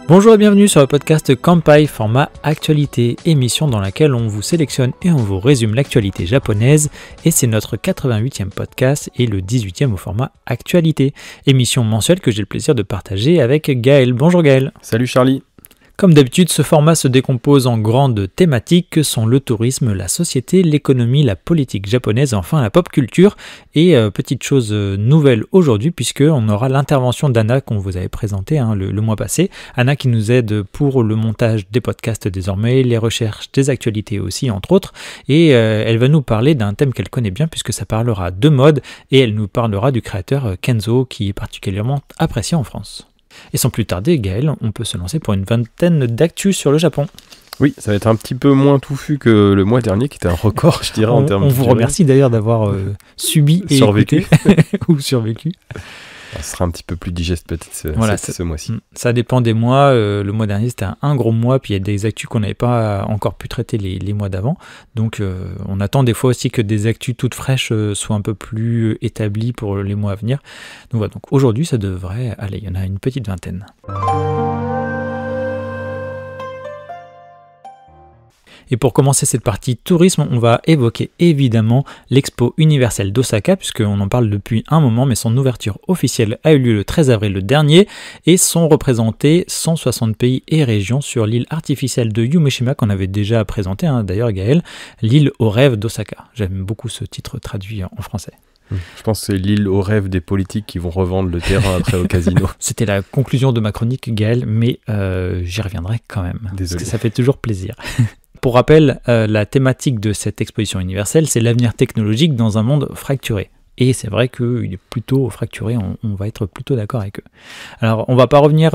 Bonjour et bienvenue sur le podcast Kanpai, format actualité, émission dans laquelle on vous sélectionne et on vous résume l'actualité japonaise, et c'est notre 88e podcast et le 18e au format actualité, émission mensuelle que j'ai le plaisir de partager avec Gaël. Bonjour Gaël. Salut Charlie. Comme d'habitude, ce format se décompose en grandes thématiques que sont le tourisme, la société, l'économie, la politique japonaise, enfin la pop culture. Et petite chose nouvelle aujourd'hui, puisqu'on aura l'intervention d'Anna qu'on vous avait présentée le mois passé. Anna qui nous aide pour le montage des podcasts désormais, les recherches des actualités aussi entre autres. Et elle va nous parler d'un thème qu'elle connaît bien puisque ça parlera de mode et elle nous parlera du créateur Kenzo qui est particulièrement apprécié en France. Et sans plus tarder, Gaël, on peut se lancer pour une vingtaine d'actus sur le Japon. Oui, ça va être un petit peu moins touffu que le mois dernier, qui était un record, je dirais, en termes de... On vous remercie d'ailleurs d'avoir subi et survécu. Ou survécu. Ça sera un petit peu plus digeste peut-être ce mois-ci. Ça dépend des mois. Le mois dernier, c'était un gros mois, puis il y a des actus qu'on n'avait pas encore pu traiter les mois d'avant. Donc, on attend des fois aussi que des actus toutes fraîches soient un peu plus établies pour les mois à venir. Donc, voilà, donc aujourd'hui, ça devrait aller. Il y en a une petite vingtaine. Et pour commencer cette partie tourisme, on va évoquer évidemment l'Expo universelle d'Osaka, puisqu'on en parle depuis un moment, mais son ouverture officielle a eu lieu le 13 avril dernier, et sont représentés 160 pays et régions sur l'île artificielle de Yumeshima, qu'on avait déjà présenté, d'ailleurs Gaël, l'île aux rêves d'Osaka. J'aime beaucoup ce titre traduit en français. Je pense que c'est l'île aux rêves des politiques qui vont revendre le terrain après au casino. C'était la conclusion de ma chronique, Gaël, mais j'y reviendrai quand même, Désolé. Parce que ça fait toujours plaisir. Pour rappel, la thématique de cette exposition universelle, c'est l'avenir technologique dans un monde fracturé. Et c'est vrai qu'il est plutôt fracturé, on va être plutôt d'accord avec eux. Alors, on ne va pas revenir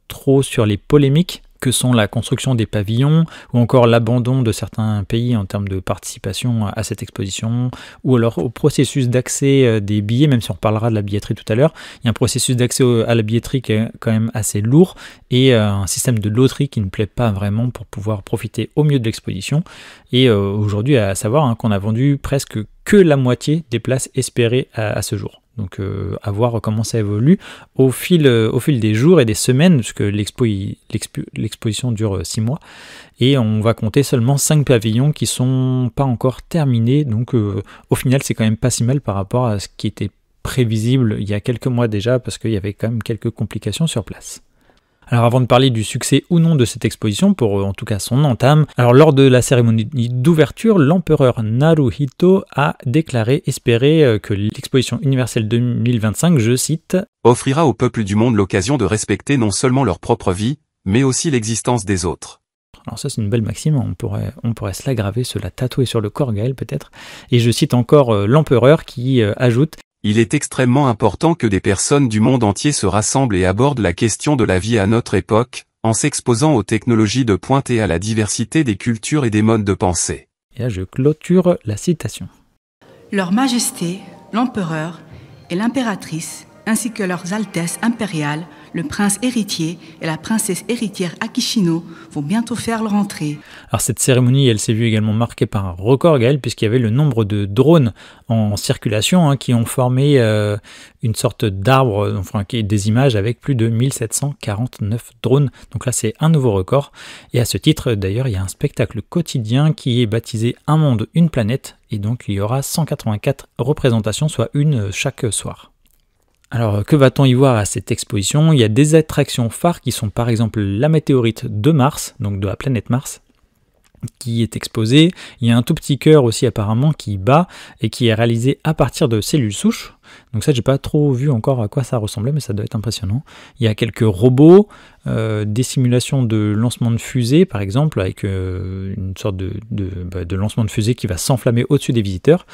trop sur les polémiques que sont la construction des pavillons ou encore l'abandon de certains pays en termes de participation à cette exposition, ou alors au processus d'accès des billets, même si on parlera de la billetterie tout à l'heure. Il y a un processus d'accès à la billetterie qui est quand même assez lourd et un système de loterie qui ne plaît pas vraiment pour pouvoir profiter au mieux de l'exposition. Et aujourd'hui, à savoir qu'on a vendu presque que la moitié des places espérées à ce jour. Donc à voir comment ça évolue au fil des jours et des semaines, puisque l'exposition dure 6 mois, et on va compter seulement 5 pavillons qui sont pas encore terminés, donc au final c'est quand même pas si mal par rapport à ce qui était prévisible il y a quelques mois déjà, parce qu'il y avait quand même quelques complications sur place. Alors avant de parler du succès ou non de cette exposition, pour en tout cas son entame, alors lors de la cérémonie d'ouverture, l'empereur Naruhito a déclaré espérer que l'exposition universelle 2025, je cite, offrira au peuple du monde l'occasion de respecter non seulement leur propre vie, mais aussi l'existence des autres. Alors ça c'est une belle maxime, on pourrait se la graver, se la tatouer sur le corps, Gaël peut-être. Et je cite encore l'empereur qui ajoute: il est extrêmement important que des personnes du monde entier se rassemblent et abordent la question de la vie à notre époque, en s'exposant aux technologies de pointe et à la diversité des cultures et des modes de pensée. Et là je clôture la citation. Leur Majesté, l'Empereur et l'Impératrice, ainsi que leurs Altesses impériales, le prince héritier et la princesse héritière Akishino vont bientôt faire leur entrée. Alors cette cérémonie, elle s'est vue également marquée par un record, Gaël, puisqu'il y avait le nombre de drones en circulation qui ont formé une sorte d'arbre, enfin des images avec plus de 1749 drones. Donc là, c'est un nouveau record. Et à ce titre, d'ailleurs, il y a un spectacle quotidien qui est baptisé Un monde, une planète. Et donc, il y aura 184 représentations, soit une chaque soir. Alors, que va-t-on y voir à cette exposition ? Il y a des attractions phares qui sont par exemple la météorite de Mars, donc de la planète Mars, qui est exposée. Il y a un tout petit cœur aussi apparemment qui bat et qui est réalisé à partir de cellules souches. Donc ça, j'ai pas trop vu encore à quoi ça ressemblait, mais ça doit être impressionnant. Il y a quelques robots, des simulations de lancement de fusée, par exemple, avec une sorte de lancement de fusée qui va s'enflammer au-dessus des visiteurs,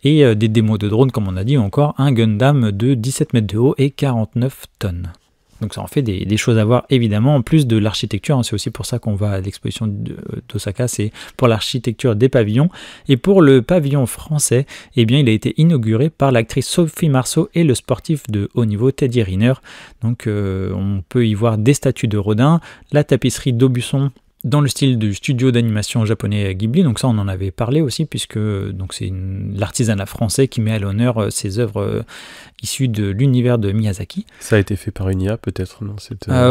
et des démos de drones, comme on a dit, ou encore un Gundam de 17 mètres de haut et 49 tonnes. Donc ça en fait des choses à voir évidemment, en plus de l'architecture, c'est aussi pour ça qu'on va à l'exposition d'Osaka, c'est pour l'architecture des pavillons. Et pour le pavillon français, eh bien, il a été inauguré par l'actrice Sophie Marceau et le sportif de haut niveau Teddy Riner. Donc on peut y voir des statues de Rodin, la tapisserie d'Aubusson dans le style du studio d'animation japonais Ghibli. Donc ça, on en avait parlé aussi, puisque donc c'est l'artisanat français qui met à l'honneur ses œuvres issues de l'univers de Miyazaki. Ça a été fait par une IA peut-être, non?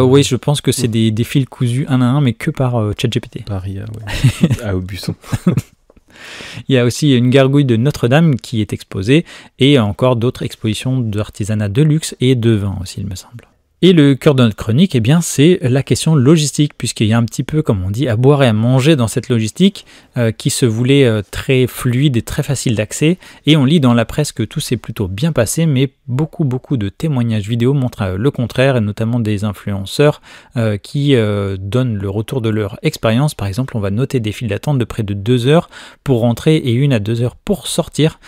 Oui, je pense que c'est des fils cousus un à un, mais que par ChatGPT. Par IA, oui. À Aubusson. Il y a aussi une gargouille de Notre-Dame qui est exposée, et encore d'autres expositions d'artisanat de luxe et de vin aussi, il me semble. Et le cœur de notre chronique, eh bien, c'est la question logistique, puisqu'il y a un petit peu, comme on dit, à boire et à manger dans cette logistique qui se voulait très fluide et très facile d'accès. Et on lit dans la presse que tout s'est plutôt bien passé, mais beaucoup de témoignages vidéo montrent le contraire, et notamment des influenceurs qui donnent le retour de leur expérience. Par exemple, on va noter des files d'attente de près de 2 heures pour rentrer et 1 à 2 heures pour sortir.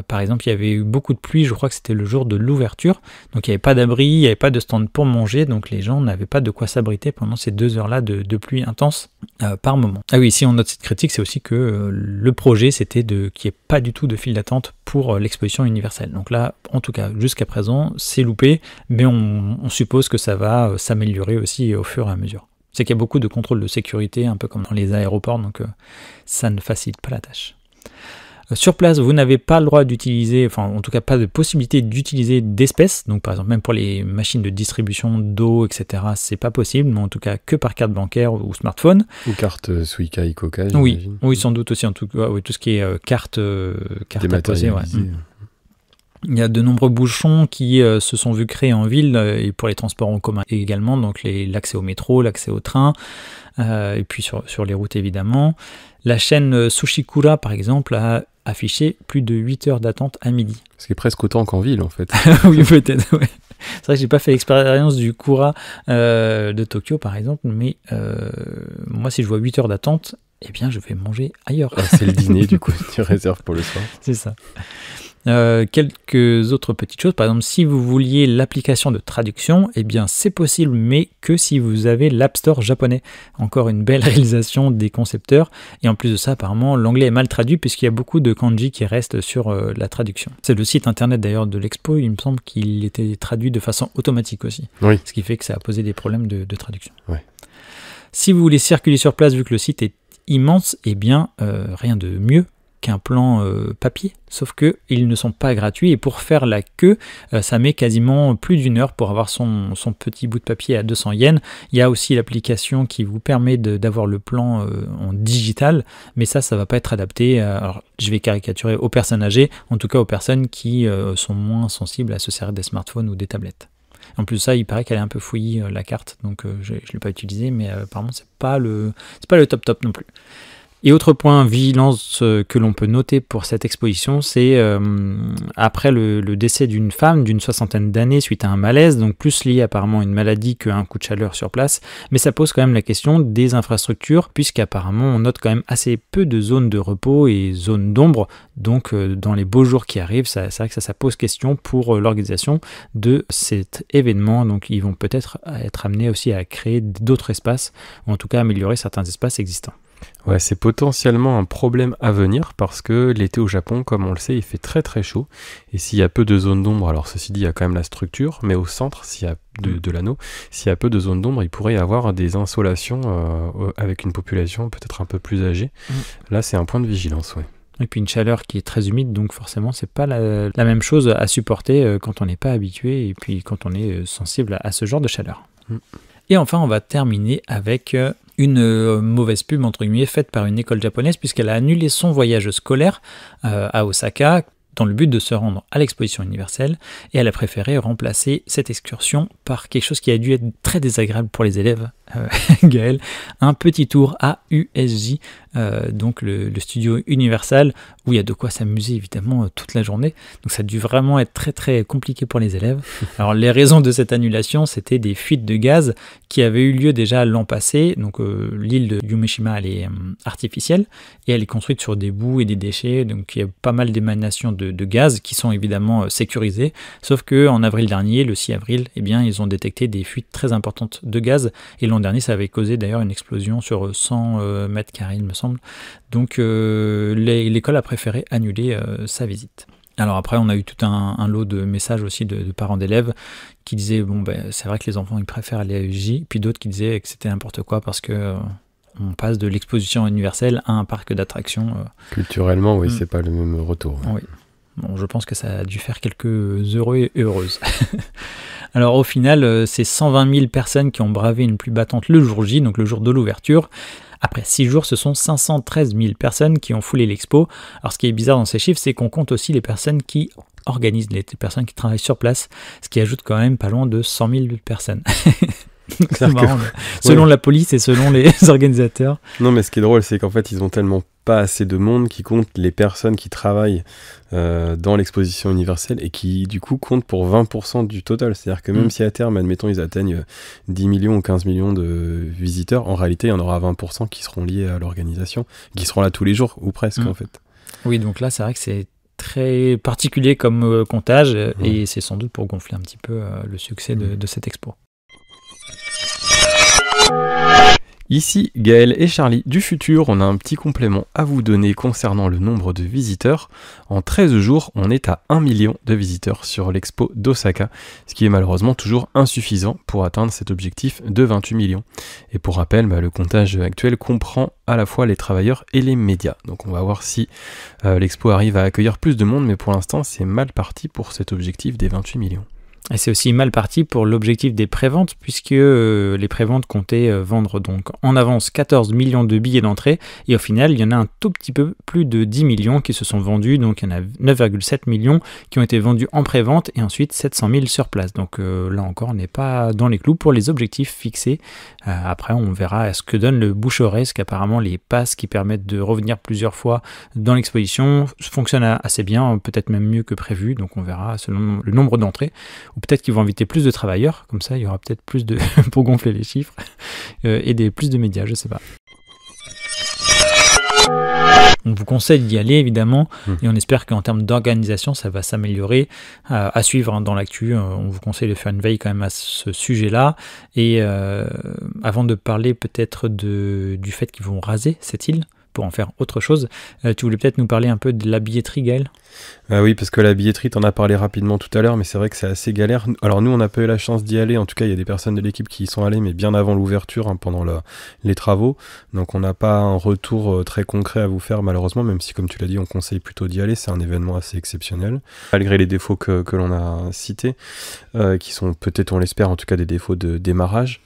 Par exemple, il y avait eu beaucoup de pluie, je crois que c'était le jour de l'ouverture, donc il n'y avait pas d'abri, il n'y avait pas de stand pour manger, donc les gens n'avaient pas de quoi s'abriter pendant ces 2 heures-là de pluie intense par moment. Ah oui, ici on note cette critique, c'est aussi que le projet c'était qu'il n'y ait pas du tout de file d'attente pour l'exposition universelle. Donc là, en tout cas, jusqu'à présent, c'est loupé, mais on suppose que ça va s'améliorer aussi au fur et à mesure. C'est qu'il y a beaucoup de contrôles de sécurité, un peu comme dans les aéroports, donc ça ne facilite pas la tâche. Sur place, vous n'avez pas le droit d'utiliser, enfin en tout cas pas de possibilité d'utiliser d'espèces, donc par exemple même pour les machines de distribution d'eau, etc., c'est pas possible, mais en tout cas que par carte bancaire ou smartphone. Ou carte Suica et Coca, j'imagine. Oui, sans doute aussi, en tout cas, oui, tout ce qui est carte à poser. Ouais. Il y a de nombreux bouchons qui se sont vus créer en ville et pour les transports en commun également, donc l'accès au métro, l'accès au train, et puis sur les routes évidemment. La chaîne Sushikura, par exemple, a affiché plus de 8 heures d'attente à midi. Ce qui est presque autant qu'en ville, en fait. Oui, peut-être, ouais. C'est vrai que j'ai pas fait l'expérience du Kura de Tokyo, par exemple, mais moi, si je vois 8 heures d'attente, eh bien, je vais manger ailleurs. Ah, c'est le dîner, du coup, tu réserves pour le soir. C'est ça. Quelques autres petites choses, par exemple si vous vouliez l'application de traduction, eh bien c'est possible, mais que si vous avez l'App Store japonais. Encore une belle réalisation des concepteurs, et en plus de ça apparemment l'anglais est mal traduit puisqu'il y a beaucoup de kanji qui restent sur la traduction. C'est le site internet d'ailleurs de l'expo, il me semble qu'il était traduit de façon automatique aussi, oui. Ce qui fait que ça a posé des problèmes de traduction. Ouais. Si vous voulez circuler sur place vu que le site est immense, eh bien rien de mieux qu'un plan papier, sauf que ils ne sont pas gratuits et pour faire la queue, ça met quasiment plus d'1 heure pour avoir son petit bout de papier à 200 yens. Il y a aussi l'application qui vous permet d'avoir le plan en digital, mais ça va pas être adapté, alors je vais caricaturer aux personnes âgées, en tout cas aux personnes qui sont moins sensibles à se servir des smartphones ou des tablettes. En plus de ça, il paraît qu'elle est un peu fouillie la carte, donc je ne l'ai pas utilisée, mais apparemment c'est pas le top non plus. Et autre point vigilance que l'on peut noter pour cette exposition, c'est après le décès d'une femme d'une 60aine d'années suite à un malaise, donc plus lié apparemment à une maladie qu'à un coup de chaleur sur place, mais ça pose quand même la question des infrastructures, puisqu'apparemment on note quand même assez peu de zones de repos et zones d'ombre, donc dans les beaux jours qui arrivent, c'est vrai que ça pose question pour l'organisation de cet événement, donc ils vont peut-être être amenés aussi à créer d'autres espaces, ou en tout cas améliorer certains espaces existants. Ouais, c'est potentiellement un problème à venir parce que l'été au Japon, comme on le sait, il fait très très chaud. Et s'il y a peu de zones d'ombre, alors ceci dit, il y a quand même la structure, mais au centre, s'il y a de l'anneau, s'il y a peu de zones d'ombre, il pourrait y avoir des insolations avec une population peut-être un peu plus âgée. Là, c'est un point de vigilance, ouais. Et puis une chaleur qui est très humide, donc forcément, c'est pas la même chose à supporter quand on n'est pas habitué et puis quand on est sensible à ce genre de chaleur. Et enfin, on va terminer avec une mauvaise pub, entre guillemets, faite par une école japonaise, puisqu'elle a annulé son voyage scolaire à Osaka, dans le but de se rendre à l'exposition universelle, et elle a préféré remplacer cette excursion par quelque chose qui a dû être très désagréable pour les élèves, Gaël, un petit tour à USJ, donc le studio Universal, où il y a de quoi s'amuser évidemment toute la journée, donc ça a dû vraiment être très très compliqué pour les élèves. Alors les raisons de cette annulation, c'était des fuites de gaz qui avaient eu lieu déjà l'an passé, donc l'île de Yumeshima elle est artificielle, et elle est construite sur des boues et des déchets, donc il y a pas mal d'émanations de gaz qui sont évidemment sécurisées, sauf qu'en avril dernier, le 6 avril, eh bien, ils ont détecté des fuites très importantes de gaz, et l'an dernier ça avait causé d'ailleurs une explosion sur 100 mètres carrés il me semble, donc l'école a préféré annuler sa visite. Alors après on a eu tout un lot de messages aussi de parents d'élèves qui disaient bon ben c'est vrai que les enfants ils préfèrent aller à UJ, puis d'autres qui disaient que c'était n'importe quoi parce que On passe de l'exposition universelle à un parc d'attractions. Culturellement, oui, c'est pas le même retour. Oui. Bon, je pense que ça a dû faire quelques heureux et heureuses. Alors au final, c'est 120 000 personnes qui ont bravé une pluie battante le jour J, donc le jour de l'ouverture. Après 6 jours, ce sont 513 000 personnes qui ont foulé l'expo. Alors ce qui est bizarre dans ces chiffres, c'est qu'on compte aussi les personnes qui organisent, les personnes qui travaillent sur place, ce qui ajoute quand même pas loin de 100 000 personnes. C'est marrant, selon la police et selon les organisateurs. Non, mais ce qui est drôle, c'est qu'en fait, ils ont tellement pas assez de monde qui compte les personnes qui travaillent dans l'exposition universelle et qui, du coup, comptent pour 20% du total. C'est-à-dire que même si à terme, admettons, ils atteignent 10 millions ou 15 millions de visiteurs, en réalité, il y en aura 20% qui seront liés à l'organisation, qui seront là tous les jours, ou presque, en fait. Oui, donc là, c'est vrai que c'est très particulier comme comptage et c'est sans doute pour gonfler un petit peu le succès de cette expo. Ici, Gaël et Charlie du futur, on a un petit complément à vous donner concernant le nombre de visiteurs. En 13 jours, on est à 1 million de visiteurs sur l'expo d'Osaka, ce qui est malheureusement toujours insuffisant pour atteindre cet objectif de 28 millions. Et pour rappel, le comptage actuel comprend à la fois les travailleurs et les médias. Donc on va voir si l'expo arrive à accueillir plus de monde, mais pour l'instant, c'est mal parti pour cet objectif des 28 millions. Et c'est aussi mal parti pour l'objectif des préventes, puisque les préventes comptaient vendre donc en avance 14 millions de billets d'entrée, et au final, il y en a un tout petit peu plus de 10 millions qui se sont vendus, donc il y en a 9,7 millions qui ont été vendus en prévente, et ensuite 700 000 sur place. Donc là encore, on n'est pas dans les clous pour les objectifs fixés. Après, on verra ce que donne le bouche-oreille, parce qu'apparemment, les passes qui permettent de revenir plusieurs fois dans l'exposition fonctionnent assez bien, peut-être même mieux que prévu, donc on verra selon le nombre d'entrées. Ou peut-être qu'ils vont inviter plus de travailleurs, comme ça il y aura peut-être plus de pour gonfler les chiffres, et plus de médias, je sais pas. On vous conseille d'y aller évidemment, et on espère qu'en termes d'organisation ça va s'améliorer. À suivre dans l'actu, on vous conseille de faire une veille quand même à ce sujet-là. Et avant de parler peut-être du fait qu'ils vont raser cette île pour en faire autre chose, tu voulais peut-être nous parler un peu de la billetterie, Gaël ? Oui, parce que la billetterie, t'en as parlé rapidement tout à l'heure, mais c'est vrai que c'est assez galère. Alors nous, on n'a pas eu la chance d'y aller, en tout cas, il y a des personnes de l'équipe qui y sont allées, mais bien avant l'ouverture, pendant les travaux. Donc on n'a pas un retour très concret à vous faire, malheureusement, même si, comme tu l'as dit, on conseille plutôt d'y aller. C'est un événement assez exceptionnel, malgré les défauts que l'on a cités, qui sont peut-être, on l'espère, en tout cas, des défauts de démarrage.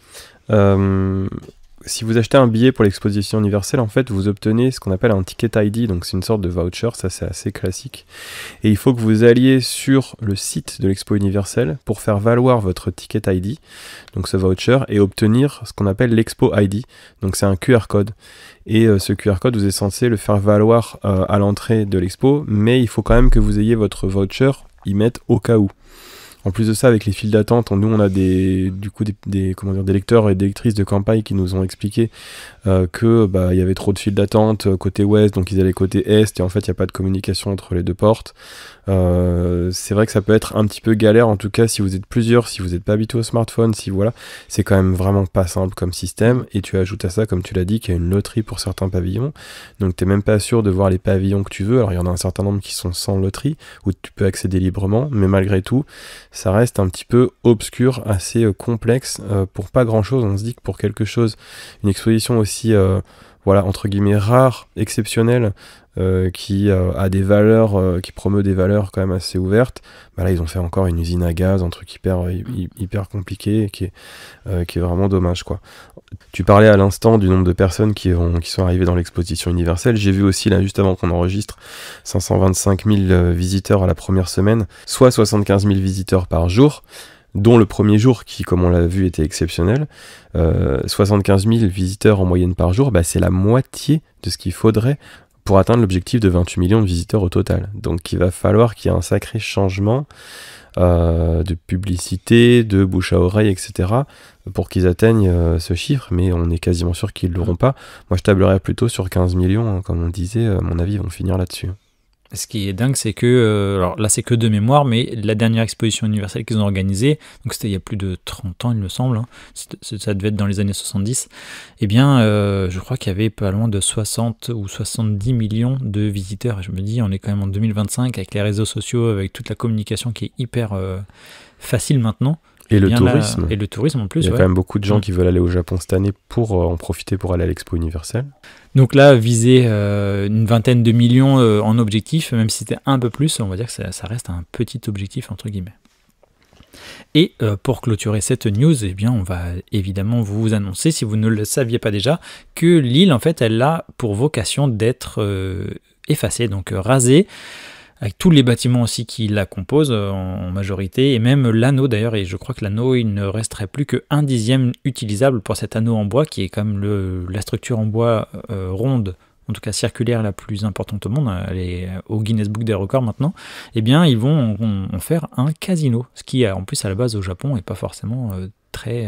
Si vous achetez un billet pour l'exposition universelle, en fait, vous obtenez ce qu'on appelle un ticket ID, donc c'est une sorte de voucher, ça c'est assez classique. Et il faut que vous alliez sur le site de l'expo universelle pour faire valoir votre ticket ID, donc ce voucher, et obtenir ce qu'on appelle l'expo ID, donc c'est un QR code. Et ce QR code, vous êtes censé le faire valoir à l'entrée de l'expo, mais il faut quand même que vous ayez votre voucher, y mettre au cas où. En plus de ça, avec les files d'attente, nous on a des lecteurs et des lectrices de campagne qui nous ont expliqué que il y avait trop de files d'attente côté ouest, donc ils allaient côté est, et en fait il n'y a pas de communication entre les deux portes. C'est vrai que ça peut être un petit peu galère, en tout cas si vous êtes plusieurs, si vous n'êtes pas habitué au smartphone, c'est quand même vraiment pas simple comme système. Et tu ajoutes à ça, comme tu l'as dit, qu'il y a une loterie pour certains pavillons, donc t'es même pas sûr de voir les pavillons que tu veux. Alors il y en a un certain nombre qui sont sans loterie, où tu peux accéder librement, mais malgré tout ça reste un petit peu obscur, assez complexe, pour pas grand chose. On se dit que pour quelque chose, une exposition aussi entre guillemets rare, exceptionnelle, qui a des valeurs, qui promeut des valeurs quand même assez ouvertes, là ils ont fait encore une usine à gaz, un truc hyper compliqué, qui est vraiment dommage, quoi. Tu parlais à l'instant du nombre de personnes qui sont arrivées dans l'exposition universelle. J'ai vu aussi là juste avant qu'on enregistre 525 000 visiteurs à la première semaine, soit 75 000 visiteurs par jour, dont le premier jour qui, comme on l'a vu, était exceptionnel. 75 000 visiteurs en moyenne par jour, c'est la moitié de ce qu'il faudrait pour atteindre l'objectif de 28 millions de visiteurs au total. Donc il va falloir qu'il y ait un sacré changement de publicité, de bouche à oreille, etc. pour qu'ils atteignent ce chiffre, mais on est quasiment sûr qu'ils ne l'auront pas. Moi je tablerais plutôt sur 15 millions, comme on disait, à mon avis ils vont finir là-dessus. Ce qui est dingue, c'est que, alors là c'est que de mémoire, mais la dernière exposition universelle qu'ils ont organisée, donc c'était il y a plus de 30 ans il me semble, ça devait être dans les années 70, je crois qu'il y avait pas loin de 60 ou 70 millions de visiteurs, et je me dis on est quand même en 2025 avec les réseaux sociaux, avec toute la communication qui est hyper facile maintenant. Et le bien tourisme. là, et le tourisme en plus. Il y a ouais. quand même beaucoup de gens qui veulent aller au Japon cette année pour en profiter pour aller à l'Expo universelle. Donc là, viser une vingtaine de millions en objectif, même si c'était un peu plus, on va dire que ça reste un petit objectif entre guillemets. Et pour clôturer cette news, eh bien, on va évidemment vous annoncer, si vous ne le saviez pas déjà, que l'île, en fait, elle a pour vocation d'être effacée, donc rasée, avec tous les bâtiments aussi qui la composent en majorité, et même l'anneau d'ailleurs, et je crois que l'anneau, il ne resterait plus que 1/10 utilisable pour cet anneau en bois, qui est comme la structure en bois ronde, en tout cas circulaire, la plus importante au monde, elle est au Guinness Book des records maintenant. Eh bien, ils vont en faire un casino, ce qui en plus à la base au Japon n'est pas forcément très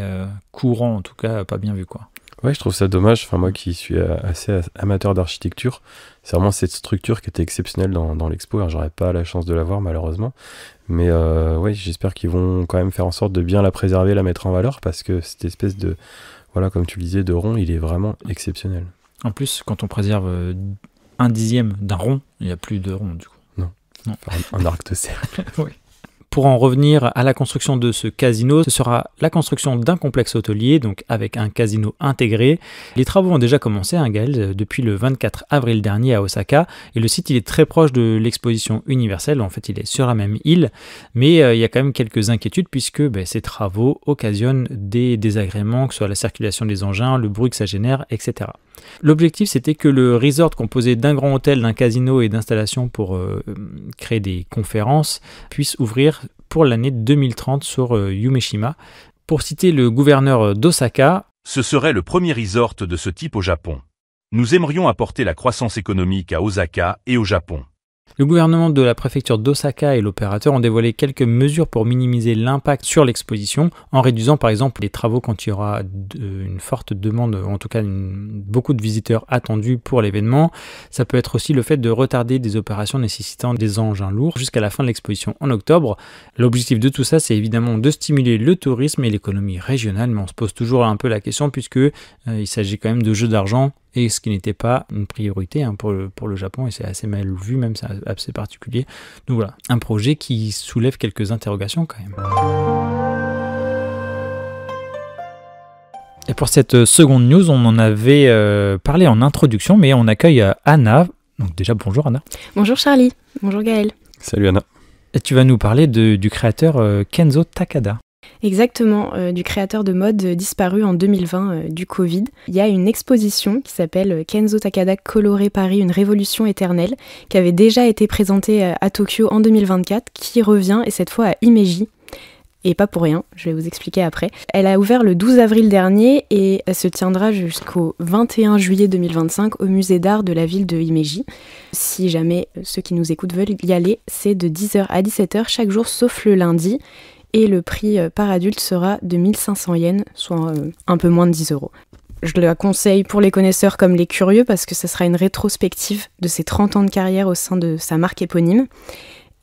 courant, en tout cas pas bien vu quoi. Ouais, je trouve ça dommage. Enfin, moi qui suis assez amateur d'architecture, c'est vraiment cette structure qui était exceptionnelle dans l'expo. Alors, j'aurais pas la chance de la voir malheureusement, mais ouais, j'espère qu'ils vont quand même faire en sorte de bien la préserver, la mettre en valeur, parce que cette espèce de, voilà, comme tu le disais, de rond, il est vraiment exceptionnel. En plus, quand on préserve 1/10 d'un rond, il n'y a plus de rond du coup. Non. Enfin, un arc de cercle. Oui. Pour en revenir à la construction de ce casino, ce sera la construction d'un complexe hôtelier, donc avec un casino intégré. Les travaux ont déjà commencé, Gaël, depuis le 24 avril dernier à Osaka, et le site il est très proche de l'exposition universelle, en fait il est sur la même île, mais il y a quand même quelques inquiétudes puisque ces travaux occasionnent des désagréments, que ce soit la circulation des engins, le bruit que ça génère, etc. L'objectif c'était que le resort composé d'un grand hôtel, d'un casino et d'installations pour créer des conférences puisse ouvrir pour l'année 2030 sur Yumeshima. Pour citer le gouverneur d'Osaka, ce serait le premier resort de ce type au Japon. Nous aimerions apporter la croissance économique à Osaka et au Japon. Le gouvernement de la préfecture d'Osaka et l'opérateur ont dévoilé quelques mesures pour minimiser l'impact sur l'exposition, en réduisant par exemple les travaux quand il y aura une forte demande, en tout cas beaucoup de visiteurs attendus pour l'événement. Ça peut être aussi le fait de retarder des opérations nécessitant des engins lourds jusqu'à la fin de l'exposition en octobre. L'objectif de tout ça, c'est évidemment de stimuler le tourisme et l'économie régionale, mais on se pose toujours un peu la question puisque il s'agit quand même de jeux d'argent, et ce qui n'était pas une priorité pour le Japon, et c'est assez mal vu, même c'est assez particulier. Donc voilà, un projet qui soulève quelques interrogations quand même. Et pour cette seconde news, on en avait parlé en introduction, mais on accueille Anna. Donc déjà, bonjour Anna. Bonjour Charlie, bonjour Gaël. Salut Anna. Et tu vas nous parler du créateur Kenzo Takada. Exactement, du créateur de mode disparu en 2020 du Covid. Il y a une exposition qui s'appelle Kenzo Takada Coloré Paris, une révolution éternelle, qui avait déjà été présentée à Tokyo en 2024, qui revient, et cette fois à Himeji. Et pas pour rien, je vais vous expliquer après. Elle a ouvert le 12 avril dernier et elle se tiendra jusqu'au 21 juillet 2025 au musée d'art de la ville de Himeji. Si jamais ceux qui nous écoutent veulent y aller, c'est de 10h à 17h chaque jour sauf le lundi. Et le prix par adulte sera de 1500 yens, soit un peu moins de 10 €. Je la conseille pour les connaisseurs comme les curieux parce que ce sera une rétrospective de ses 30 ans de carrière au sein de sa marque éponyme.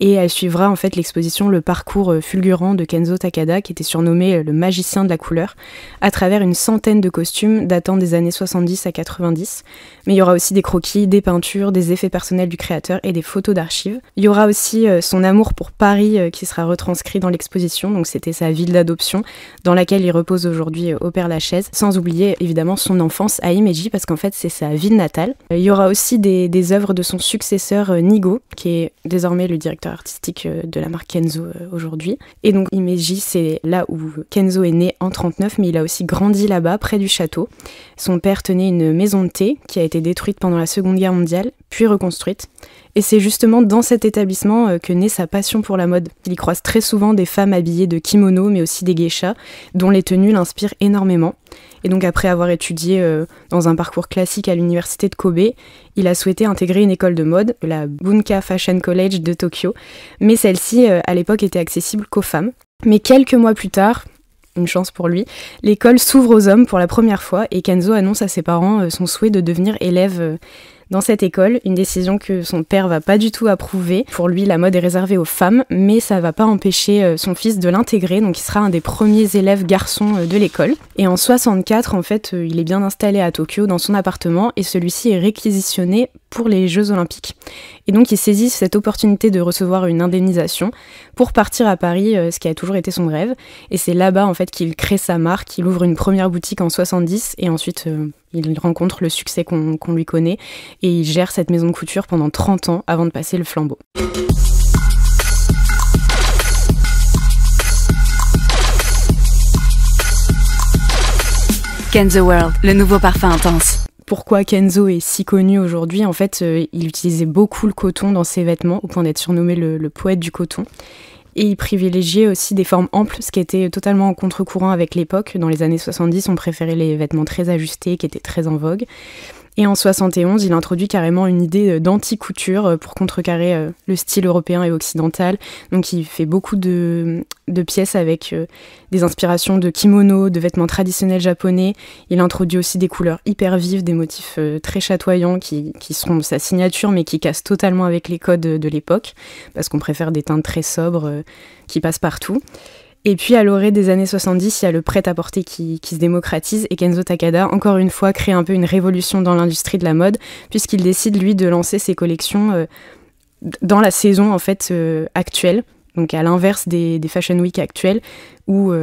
Et elle suivra en fait l'exposition, le parcours fulgurant de Kenzo Takada, qui était surnommé le magicien de la couleur, à travers une centaine de costumes datant des années 70 à 90. Mais il y aura aussi des croquis, des peintures, des effets personnels du créateur et des photos d'archives. Il y aura aussi son amour pour Paris qui sera retranscrit dans l'exposition, donc c'était sa ville d'adoption, dans laquelle il repose aujourd'hui au Père-Lachaise, sans oublier évidemment son enfance à Himeji, parce qu'en fait c'est sa ville natale. Il y aura aussi des œuvres de son successeur Nigo, qui est désormais le directeur artistique de la marque Kenzo aujourd'hui. Et donc Himeji, c'est là où Kenzo est né en 1939, mais il a aussi grandi là-bas, près du château. Son père tenait une maison de thé qui a été détruite pendant la Seconde Guerre mondiale, puis reconstruite. Et c'est justement dans cet établissement que naît sa passion pour la mode. Il y croise très souvent des femmes habillées de kimono, mais aussi des geishas, dont les tenues l'inspirent énormément. Et donc après avoir étudié dans un parcours classique à l'université de Kobe, il a souhaité intégrer une école de mode, la Bunka Fashion College de Tokyo. Mais celle-ci, à l'époque, était accessible qu'aux femmes. Mais quelques mois plus tard, une chance pour lui, l'école s'ouvre aux hommes pour la première fois et Kenzo annonce à ses parents son souhait de devenir élève Dans cette école, une décision que son père va pas du tout approuver. Pour lui, la mode est réservée aux femmes, mais ça va pas empêcher son fils de l'intégrer, donc il sera un des premiers élèves garçons de l'école. Et en 64, en fait, il est bien installé à Tokyo dans son appartement et celui-ci est réquisitionné pour les Jeux Olympiques. Et donc il saisit cette opportunité de recevoir une indemnisation pour partir à Paris, ce qui a toujours été son rêve. Et c'est là-bas en fait qu'il crée sa marque, il ouvre une première boutique en 70 et ensuite il rencontre le succès qu'on lui connaît et il gère cette maison de couture pendant 30 ans avant de passer le flambeau. Kenzo World, le nouveau parfum intense. Pourquoi Kenzo est si connu aujourd'hui? En fait, il utilisait beaucoup le coton dans ses vêtements, au point d'être surnommé le poète du coton. Et il privilégiait aussi des formes amples, ce qui était totalement en contre-courant avec l'époque. Dans les années 70, on préférait les vêtements très ajustés, qui étaient très en vogue. Et en 71, il introduit carrément une idée d'anti-couture pour contrecarrer le style européen et occidental. Donc il fait beaucoup de pièces avec des inspirations de kimono, de vêtements traditionnels japonais. Il introduit aussi des couleurs hyper vives, des motifs très chatoyants qui seront sa signature mais qui cassent totalement avec les codes de l'époque parce qu'on préfère des teintes très sobres qui passent partout. Et puis à l'orée des années 70, il y a le prêt-à-porter qui se démocratise et Kenzo Takada, encore une fois, crée un peu une révolution dans l'industrie de la mode puisqu'il décide, lui, de lancer ses collections dans la saison en fait actuelle. Donc à l'inverse des Fashion Week actuelles, où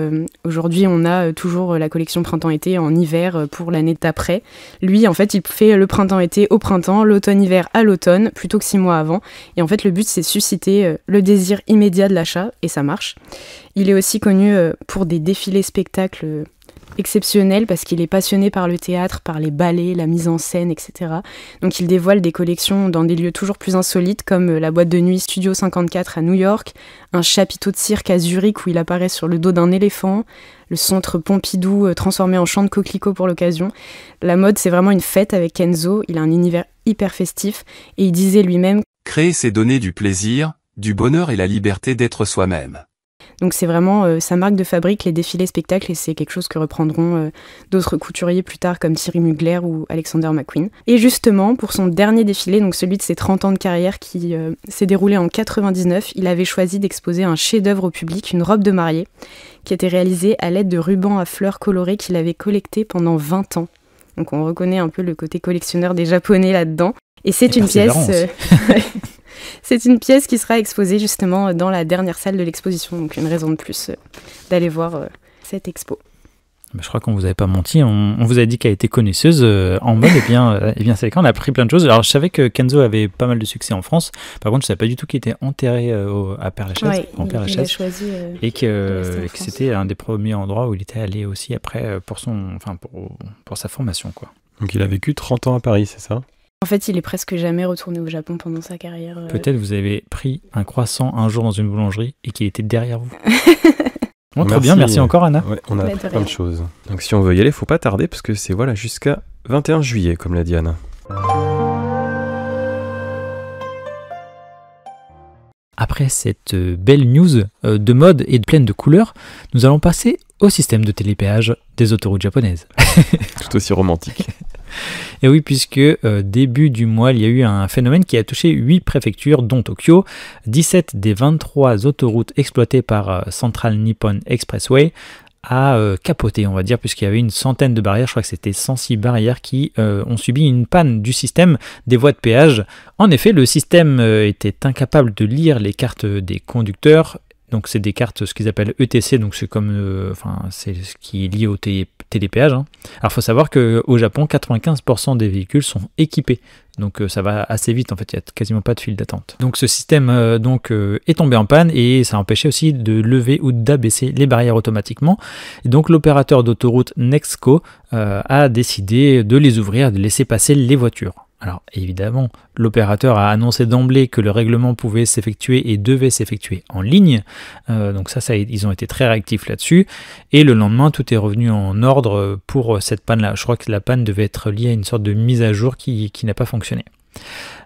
aujourd'hui on a toujours la collection printemps-été en hiver pour l'année d'après. Lui, en fait, il fait le printemps-été au printemps, l'automne-hiver à l'automne, plutôt que 6 mois avant. Et en fait, le but, c'est susciter le désir immédiat de l'achat, et ça marche. Il est aussi connu pour des défilés spectacles exceptionnel parce qu'il est passionné par le théâtre, par les ballets, la mise en scène, etc. Donc il dévoile des collections dans des lieux toujours plus insolites comme la boîte de nuit Studio 54 à New York, un chapiteau de cirque à Zurich où il apparaît sur le dos d'un éléphant, le centre Pompidou transformé en champ de coquelicots pour l'occasion. La mode, c'est vraiment une fête avec Kenzo, il a un univers hyper festif et il disait lui-même « Créer, c'est donner du plaisir, du bonheur et la liberté d'être soi-même ». Donc c'est vraiment sa marque de fabrique, les défilés spectacles, et c'est quelque chose que reprendront d'autres couturiers plus tard comme Thierry Mugler ou Alexander McQueen. Et justement, pour son dernier défilé, donc celui de ses 30 ans de carrière qui s'est déroulé en 99, il avait choisi d'exposer un chef-d'œuvre au public, une robe de mariée, qui était réalisée à l'aide de rubans à fleurs colorés qu'il avait collectés pendant 20 ans. Donc on reconnaît un peu le côté collectionneur des Japonais là-dedans. Et c'est une pièce... C'est une pièce qui sera exposée justement dans la dernière salle de l'exposition, donc une raison de plus d'aller voir cette expo. Je crois qu'on vous avait pas menti, on vous a dit qu'elle était connaisseuse en mode, et bien c'est vrai qu'on a appris plein de choses. Alors je savais que Kenzo avait pas mal de succès en France, par contre je savais pas du tout qu'il était enterré à Père-Lachaise, il a choisi et que c'était un des premiers endroits où il était allé aussi après pour sa formation, quoi. Donc il a vécu 30 ans à Paris, c'est ça ? En fait, il est presque jamais retourné au Japon pendant sa carrière. Peut-être vous avez pris un croissant un jour dans une boulangerie et qu'il était derrière vous. Bon, très bien, merci encore Anna. Ouais, on a appris plein de choses. Donc si on veut y aller, faut pas tarder parce que c'est jusqu'à 21 juillet, comme l'a dit Anna. Après cette belle news de mode et pleine de couleurs, nous allons passer au système de télépéage des autoroutes japonaises. Tout aussi romantique. Et oui, puisque début du mois, il y a eu un phénomène qui a touché 8 préfectures, dont Tokyo. 17 des 23 autoroutes exploitées par Central Nippon Expressway a capoté, on va dire, puisqu'il y avait une centaine de barrières, je crois que c'était 106 barrières qui ont subi une panne du système des voies de péage. En effet, le système était incapable de lire les cartes des conducteurs. Donc c'est des cartes, ce qu'ils appellent ETC, donc c'est comme, c'est ce qui est lié au télépéage. Hein. Alors il faut savoir qu'au Japon, 95% des véhicules sont équipés, donc ça va assez vite en fait, il n'y a quasiment pas de file d'attente. Donc ce système est tombé en panne et ça a empêché aussi de lever ou d'abaisser les barrières automatiquement. Et donc l'opérateur d'autoroute Nexco a décidé de les ouvrir, de laisser passer les voitures. Alors évidemment, l'opérateur a annoncé d'emblée que le règlement pouvait s'effectuer et devait s'effectuer en ligne, donc ça ils ont été très réactifs là-dessus, et le lendemain tout est revenu en ordre pour cette panne-là. Je crois que la panne devait être liée à une sorte de mise à jour qui n'a pas fonctionné.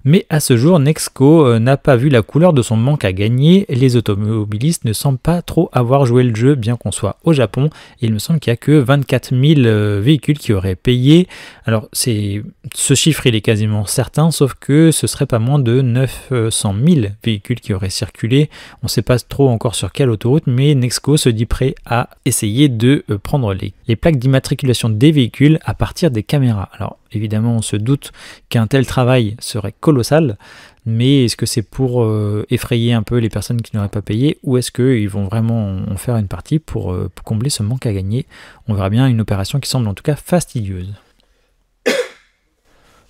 Mais à ce jour, Nexco n'a pas vu la couleur de son manque à gagner. Les automobilistes ne semblent pas trop avoir joué le jeu, bien qu'on soit au Japon. Il me semble qu'il n'y a que 24 000 véhicules qui auraient payé. Alors, ce chiffre, il est quasiment certain, sauf que ce serait pas moins de 900 000 véhicules qui auraient circulé. On ne sait pas trop encore sur quelle autoroute, mais Nexco se dit prêt à essayer de prendre les plaques d'immatriculation des véhicules à partir des caméras. Alors, évidemment, on se doute qu'un tel travail serait colossal, mais est-ce que c'est pour effrayer un peu les personnes qui n'auraient pas payé, ou est-ce qu'ils vont vraiment en faire une partie pour combler ce manque à gagner? On verra bien, une opération qui semble en tout cas fastidieuse.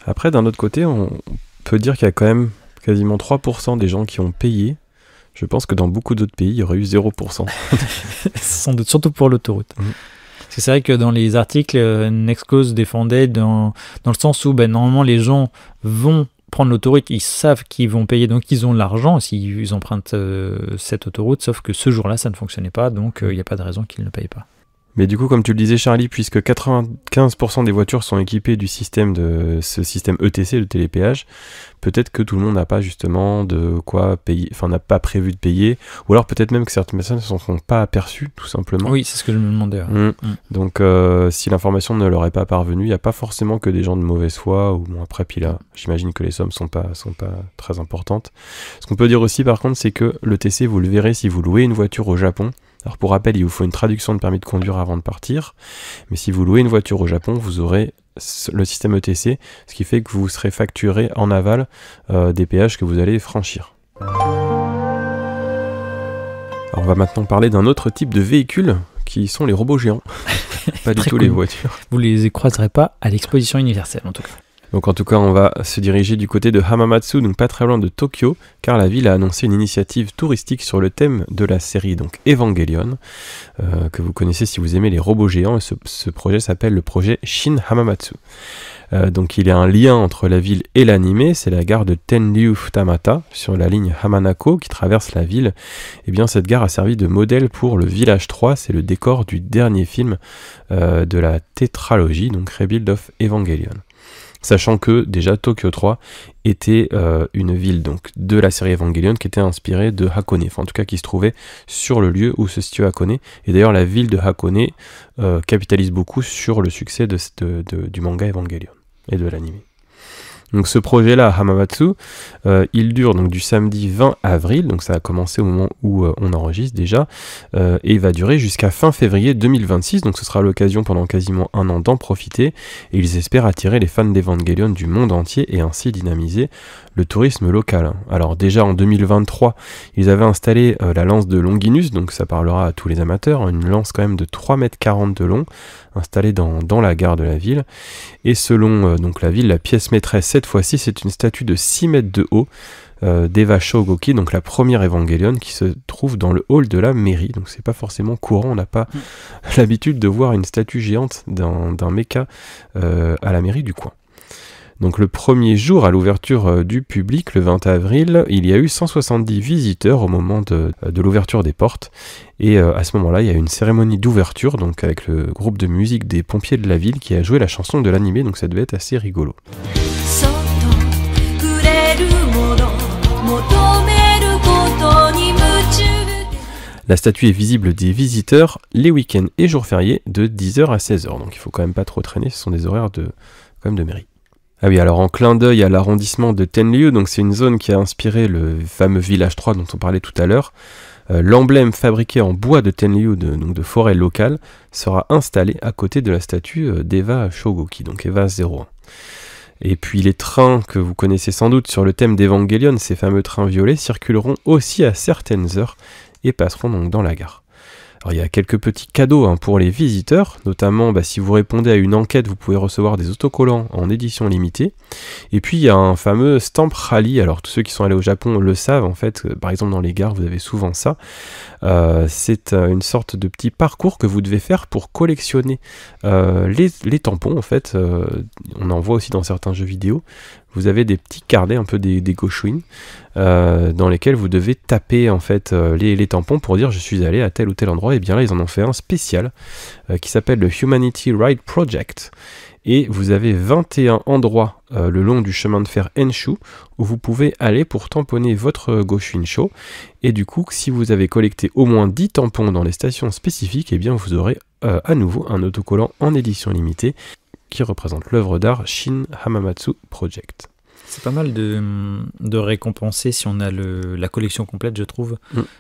Après, d'un autre côté, on peut dire qu'il y a quand même quasiment 3% des gens qui ont payé. Je pense que dans beaucoup d'autres pays, il y aurait eu 0%. Sans doute, surtout pour l'autoroute. C'est vrai que dans les articles, Nexco se défendait dans le sens où normalement les gens vont prendre l'autoroute, ils savent qu'ils vont payer, donc ils ont l'argent s'ils empruntent cette autoroute, sauf que ce jour-là ça ne fonctionnait pas, donc il n'y a pas de raison qu'ils ne payent pas. Mais du coup, comme tu le disais Charlie, puisque 95% des voitures sont équipées du système ce système ETC, le télépéage, peut-être que tout le monde n'a pas justement de quoi payer, enfin n'a pas prévu de payer, ou alors peut-être même que certaines personnes ne s'en sont pas aperçues, tout simplement. Oui, c'est ce que je me demandais. Donc si l'information ne leur est pas parvenue, il n'y a pas forcément que des gens de mauvaise foi, ou bon après, puis là, j'imagine que les sommes sont pas très importantes. Ce qu'on peut dire aussi par contre, c'est que l'ETC, vous le verrez si vous louez une voiture au Japon. Alors pour rappel, il vous faut une traduction de permis de conduire avant de partir, mais si vous louez une voiture au Japon, vous aurez le système ETC, ce qui fait que vous serez facturé en aval des péages que vous allez franchir. Alors on va maintenant parler d'un autre type de véhicule, qui sont les robots géants, pas du tout les voitures. Vous les croiserez pas à l'exposition universelle en tout cas. Donc en tout cas, on va se diriger du côté de Hamamatsu, donc pas très loin de Tokyo, car la ville a annoncé une initiative touristique sur le thème de la série donc Evangelion, que vous connaissez si vous aimez les robots géants, et ce projet s'appelle le projet Shin Hamamatsu. Donc il y a un lien entre la ville et l'anime, c'est la gare de Tenryu Futamata, sur la ligne Hamanako qui traverse la ville. Et bien cette gare a servi de modèle pour le Village 3, c'est le décor du dernier film de la tétralogie, donc Rebuild of Evangelion. Sachant que déjà Tokyo 3 était une ville donc de la série Evangelion qui était inspirée de Hakone, enfin en tout cas qui se trouvait sur le lieu où se situe Hakone. Et d'ailleurs la ville de Hakone capitalise beaucoup sur le succès du manga Evangelion et de l'anime. Donc ce projet-là, Hamamatsu, il dure donc du samedi 20 avril, donc ça a commencé au moment où on enregistre déjà, et il va durer jusqu'à fin février 2026, donc ce sera l'occasion pendant quasiment un an d'en profiter, et ils espèrent attirer les fans d'Evangelion du monde entier et ainsi dynamiser le tourisme local. Alors déjà en 2023, ils avaient installé la lance de Longinus, donc ça parlera à tous les amateurs, une lance quand même de 3,40 m de long, installée dans la gare de la ville, et selon donc la ville, la pièce maîtresse cette fois-ci, c'est une statue de 6 mètres de haut d'Eva Shogoki, donc la première Evangelion, qui se trouve dans le hall de la mairie. Donc c'est pas forcément courant, on n'a pas l'habitude de voir une statue géante d'un mecha à la mairie du coin. Donc le premier jour à l'ouverture du public, le 20 avril, il y a eu 170 visiteurs au moment de l'ouverture des portes. Et à ce moment-là, il y a eu une cérémonie d'ouverture, donc avec le groupe de musique des pompiers de la ville qui a joué la chanson de l'animé, donc ça devait être assez rigolo. La statue est visible des visiteurs les week-ends et jours fériés de 10h à 16h, donc il faut quand même pas trop traîner, ce sont des horaires de mairie. Ah oui, alors en clin d'œil à l'arrondissement de Tenryu, donc c'est une zone qui a inspiré le fameux Village 3 dont on parlait tout à l'heure. L'emblème fabriqué en bois de Tenryu, donc de forêt locale, sera installé à côté de la statue d'Eva Shogoki, donc Eva 01. Et puis les trains que vous connaissez sans doute sur le thème d'Evangelion, ces fameux trains violets, circuleront aussi à certaines heures et passeront donc dans la gare. Alors il y a quelques petits cadeaux pour les visiteurs, notamment si vous répondez à une enquête, vous pouvez recevoir des autocollants en édition limitée. Et puis il y a un fameux stamp rally, alors tous ceux qui sont allés au Japon le savent en fait, par exemple dans les gares vous avez souvent ça. C'est une sorte de petit parcours que vous devez faire pour collectionner les tampons en fait, on en voit aussi dans certains jeux vidéo. Vous avez des petits carnets, un peu des goshuin, dans lesquels vous devez taper en fait les tampons pour dire je suis allé à tel ou tel endroit. Et bien là ils en ont fait un spécial qui s'appelle le Humanity Ride Project. et vous avez 21 endroits le long du chemin de fer Enshu où vous pouvez aller pour tamponner votre Go-Shunsho, et du coup si vous avez collecté au moins 10 tampons dans les stations spécifiques, et bien vous aurez à nouveau un autocollant en édition limitée qui représente l'œuvre d'art Shin Hamamatsu Project. C'est pas mal de récompenser si on a la collection complète, je trouve.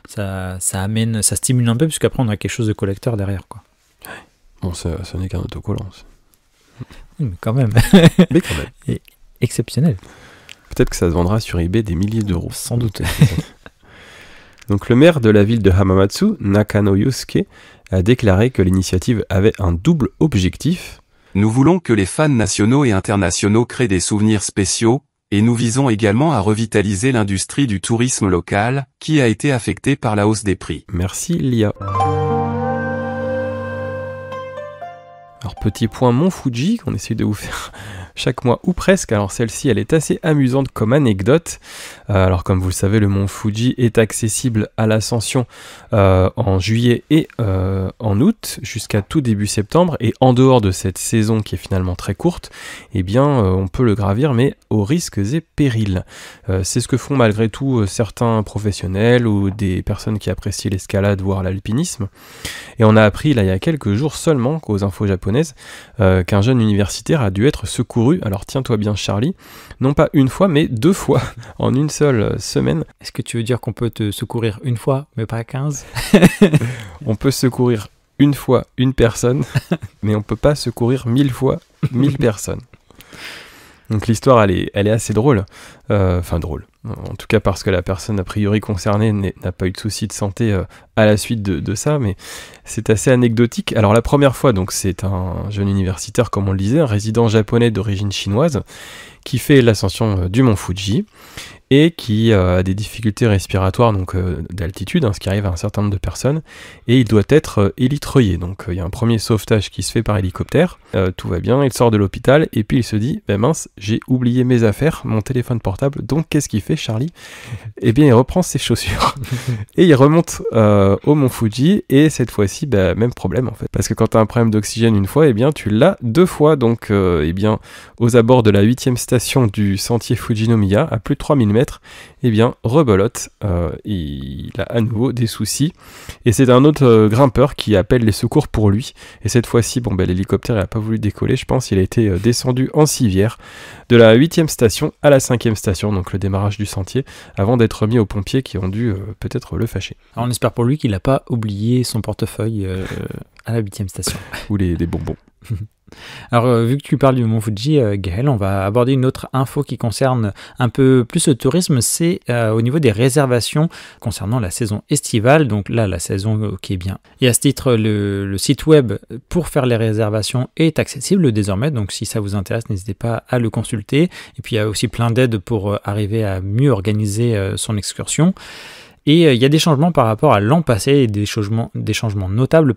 Ça amène, ça stimule un peu, puisqu'après on a quelque chose de collecteur derrière, quoi. Bon, ce n'est qu'un autocollant. Oui, mais quand même. Mais quand même. Et exceptionnel. Peut-être que ça se vendra sur eBay des milliers d'euros. Sans doute. Donc le maire de la ville de Hamamatsu, Nakano Yusuke, a déclaré que l'initiative avait un double objectif. Nous voulons que les fans nationaux et internationaux créent des souvenirs spéciaux, et nous visons également à revitaliser l'industrie du tourisme local, qui a été affectée par la hausse des prix. Merci Lia. Alors petit point Mont Fuji, qu'on essaye de vous faire chaque mois ou presque. Alors celle-ci, elle est assez amusante comme anecdote. Alors comme vous le savez, le Mont Fuji est accessible à l'ascension en juillet et en août jusqu'à tout début septembre. Et en dehors de cette saison qui est finalement très courte, eh bien on peut le gravir, mais aux risques et périls. C'est ce que font malgré tout certains professionnels ou des personnes qui apprécient l'escalade, voire l'alpinisme. Et on a appris là il y a quelques jours seulement, aux infos japonaises, qu'un jeune universitaire a dû être secouru, alors tiens-toi bien Charlie, non pas une fois mais 2 fois en une seule semaine. Est-ce que tu veux dire qu'on peut te secourir une fois mais pas 15 ? On peut secourir une fois une personne, mais on peut pas secourir 1000 fois 1000 personnes. Donc l'histoire elle est assez drôle, enfin drôle, en tout cas parce que la personne a priori concernée n'a pas eu de souci de santé à la suite de ça, mais c'est assez anecdotique. Alors la première fois, donc c'est un jeune universitaire, comme on le disait, un résident japonais d'origine chinoise, qui fait l'ascension du mont Fuji, et qui a des difficultés respiratoires, donc d'altitude, ce qui arrive à un certain nombre de personnes, et il doit être élitreillé. Donc il y a un premier sauvetage qui se fait par hélicoptère, tout va bien, il sort de l'hôpital, et puis il se dit, mince, j'ai oublié mes affaires, mon téléphone portable, donc qu'est-ce qu'il fait Charlie ? Eh bien il reprend ses chaussures, et il remonte au mont Fuji, et cette fois-ci, même problème en fait, parce que quand tu as un problème d'oxygène une fois, eh bien tu l'as 2 fois, donc eh bien aux abords de la 8e station du sentier Fujinomiya, à plus de 3000 mètres, eh bien rebelote, il a à nouveau des soucis, et c'est un autre grimpeur qui appelle les secours pour lui, et cette fois-ci, l'hélicoptère n'a pas voulu décoller, je pense, il a été descendu en civière, de la 8e station à la 5e station, donc le démarrage du sentier, avant d'être mis aux pompiers qui ont dû peut-être le fâcher. Alors on espère pour lui qu'il n'a pas oublié son portefeuille à la 8e station. Ou des bonbons. Alors, vu que tu parles du mont Fuji, Gaël, on va aborder une autre info qui concerne un peu plus le tourisme, c'est au niveau des réservations concernant la saison estivale, donc là, la saison qui est bien. Et à ce titre, le site web pour faire les réservations est accessible désormais, donc si ça vous intéresse, n'hésitez pas à le consulter. Et puis, il y a aussi plein d'aides pour arriver à mieux organiser son excursion. Et il y a des changements par rapport à l'an passé, et des changements notables,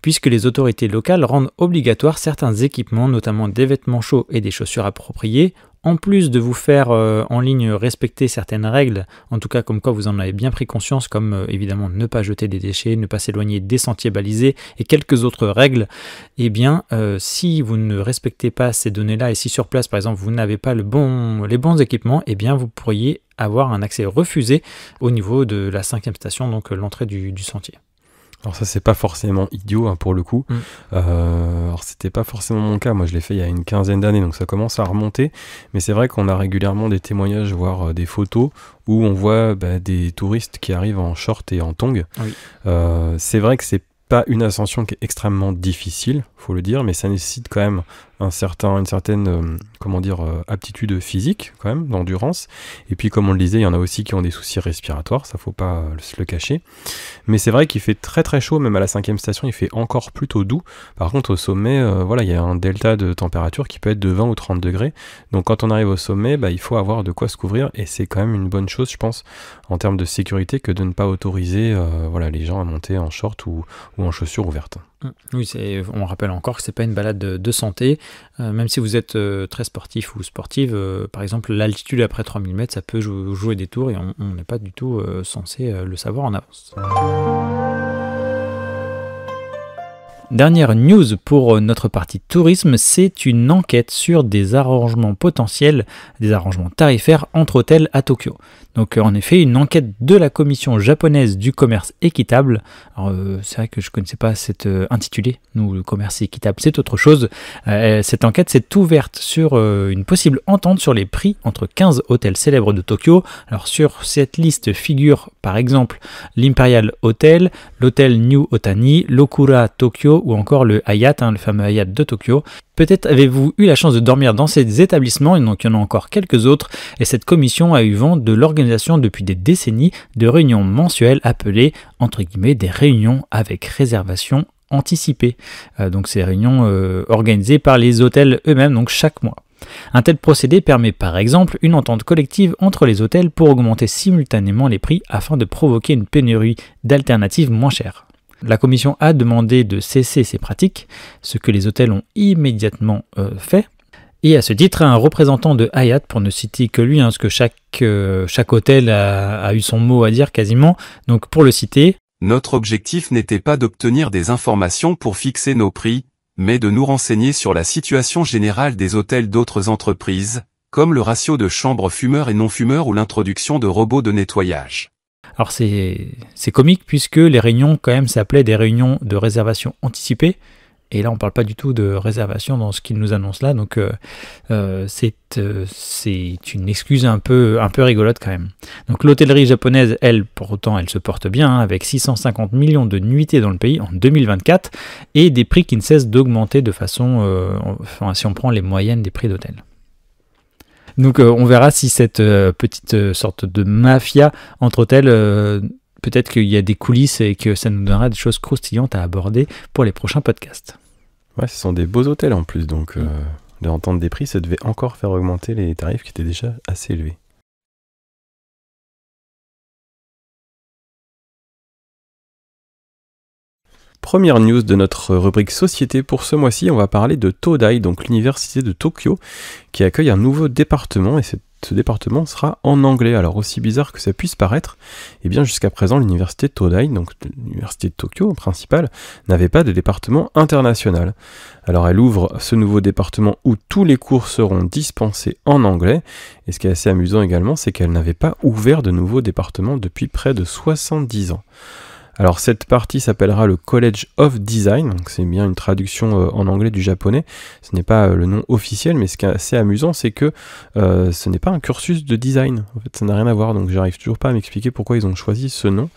puisque les autorités locales rendent obligatoires certains équipements, notamment des vêtements chauds et des chaussures appropriées, en plus de vous faire en ligne respecter certaines règles, en tout cas comme quoi vous en avez bien pris conscience, comme évidemment ne pas jeter des déchets, ne pas s'éloigner des sentiers balisés et quelques autres règles. Eh bien, si vous ne respectez pas ces données-là et si sur place, par exemple, vous n'avez pas les bons équipements, eh bien vous pourriez avoir un accès refusé au niveau de la 5e station, donc l'entrée du sentier. Alors ça c'est pas forcément idiot pour le coup. Alors c'était pas forcément mon cas, moi je l'ai fait il y a une quinzaine d'années, donc ça commence à remonter, mais c'est vrai qu'on a régulièrement des témoignages, voire des photos où on voit des touristes qui arrivent en short et en tongs. Oui. C'est vrai que c'est pas une ascension qui est extrêmement difficile, faut le dire, mais ça nécessite quand même une certaine aptitude physique quand même, d'endurance. Et puis comme on le disait, il y en a aussi qui ont des soucis respiratoires, ça faut pas se le cacher. Mais c'est vrai qu'il fait très très chaud, même à la 5e station, il fait encore plutôt doux. Par contre au sommet, il y a un delta de température qui peut être de 20 ou 30 degrés. Donc quand on arrive au sommet, il faut avoir de quoi se couvrir, et c'est quand même une bonne chose, je pense, en termes de sécurité, que de ne pas autoriser les gens à monter en short ou en chaussures ouvertes. Oui, on rappelle encore que c'est pas une balade de santé, même si vous êtes très sportif ou sportive, par exemple l'altitude après 3000 mètres, ça peut jouer des tours, et on n'est pas du tout censé le savoir en avance. Dernière news pour notre partie tourisme, c'est une enquête sur des arrangements potentiels, des arrangements tarifaires entre hôtels à Tokyo. Donc en effet, une enquête de la commission japonaise du commerce équitable. Alors c'est vrai que je ne connaissais pas cet intitulé, nous le commerce équitable c'est autre chose. Cette enquête s'est ouverte sur une possible entente sur les prix entre 15 hôtels célèbres de Tokyo. Alors sur cette liste figurent par exemple l'Imperial Hotel, l'hôtel New Otani, l'Okura Tokyo ou encore le Hyatt, le fameux Hyatt de Tokyo. Peut-être avez-vous eu la chance de dormir dans ces établissements, et donc il y en a encore quelques autres, et cette commission a eu vent de l'organisation depuis des décennies de réunions mensuelles appelées, entre guillemets, des réunions avec réservation anticipée. Donc ces réunions organisées par les hôtels eux-mêmes, donc chaque mois. Un tel procédé permet par exemple une entente collective entre les hôtels pour augmenter simultanément les prix afin de provoquer une pénurie d'alternatives moins chères. La commission a demandé de cesser ces pratiques, ce que les hôtels ont immédiatement fait. Et à ce titre, un représentant de Hyatt, pour ne citer que lui, parce que chaque hôtel a eu son mot à dire quasiment, donc pour le citer, « Notre objectif n'était pas d'obtenir des informations pour fixer nos prix, mais de nous renseigner sur la situation générale des hôtels d'autres entreprises, comme le ratio de chambres fumeurs et non-fumeurs ou l'introduction de robots de nettoyage. » Alors c'est comique puisque les réunions quand même s'appelaient des réunions de réservation anticipée, et là on parle pas du tout de réservation dans ce qu'ils nous annoncent là, donc c'est une excuse un peu rigolote quand même. Donc l'hôtellerie japonaise, elle, pour autant, elle se porte bien, avec 650 millions de nuitées dans le pays en 2024, et des prix qui ne cessent d'augmenter de façon, si on prend les moyennes des prix d'hôtel. Donc on verra si cette petite sorte de mafia entre hôtels, peut-être qu'il y a des coulisses et que ça nous donnera des choses croustillantes à aborder pour les prochains podcasts. Ouais, ce sont des beaux hôtels en plus, donc l'entente des prix, ça devait encore faire augmenter les tarifs qui étaient déjà assez élevés. Première news de notre rubrique Société pour ce mois-ci, on va parler de Todai, donc l'université de Tokyo, qui accueille un nouveau département, et ce département sera en anglais. Alors aussi bizarre que ça puisse paraître, eh bien jusqu'à présent l'université Todai, donc l'université de Tokyo principale, n'avait pas de département international. Alors elle ouvre ce nouveau département où tous les cours seront dispensés en anglais, et ce qui est assez amusant également, c'est qu'elle n'avait pas ouvert de nouveau département depuis près de 70 ans. Alors cette partie s'appellera le College of Design, donc c'est bien une traduction en anglais du japonais, ce n'est pas le nom officiel, mais ce qui est assez amusant, c'est que ce n'est pas un cursus de design, en fait ça n'a rien à voir, donc j'arrive toujours pas à m'expliquer pourquoi ils ont choisi ce nom.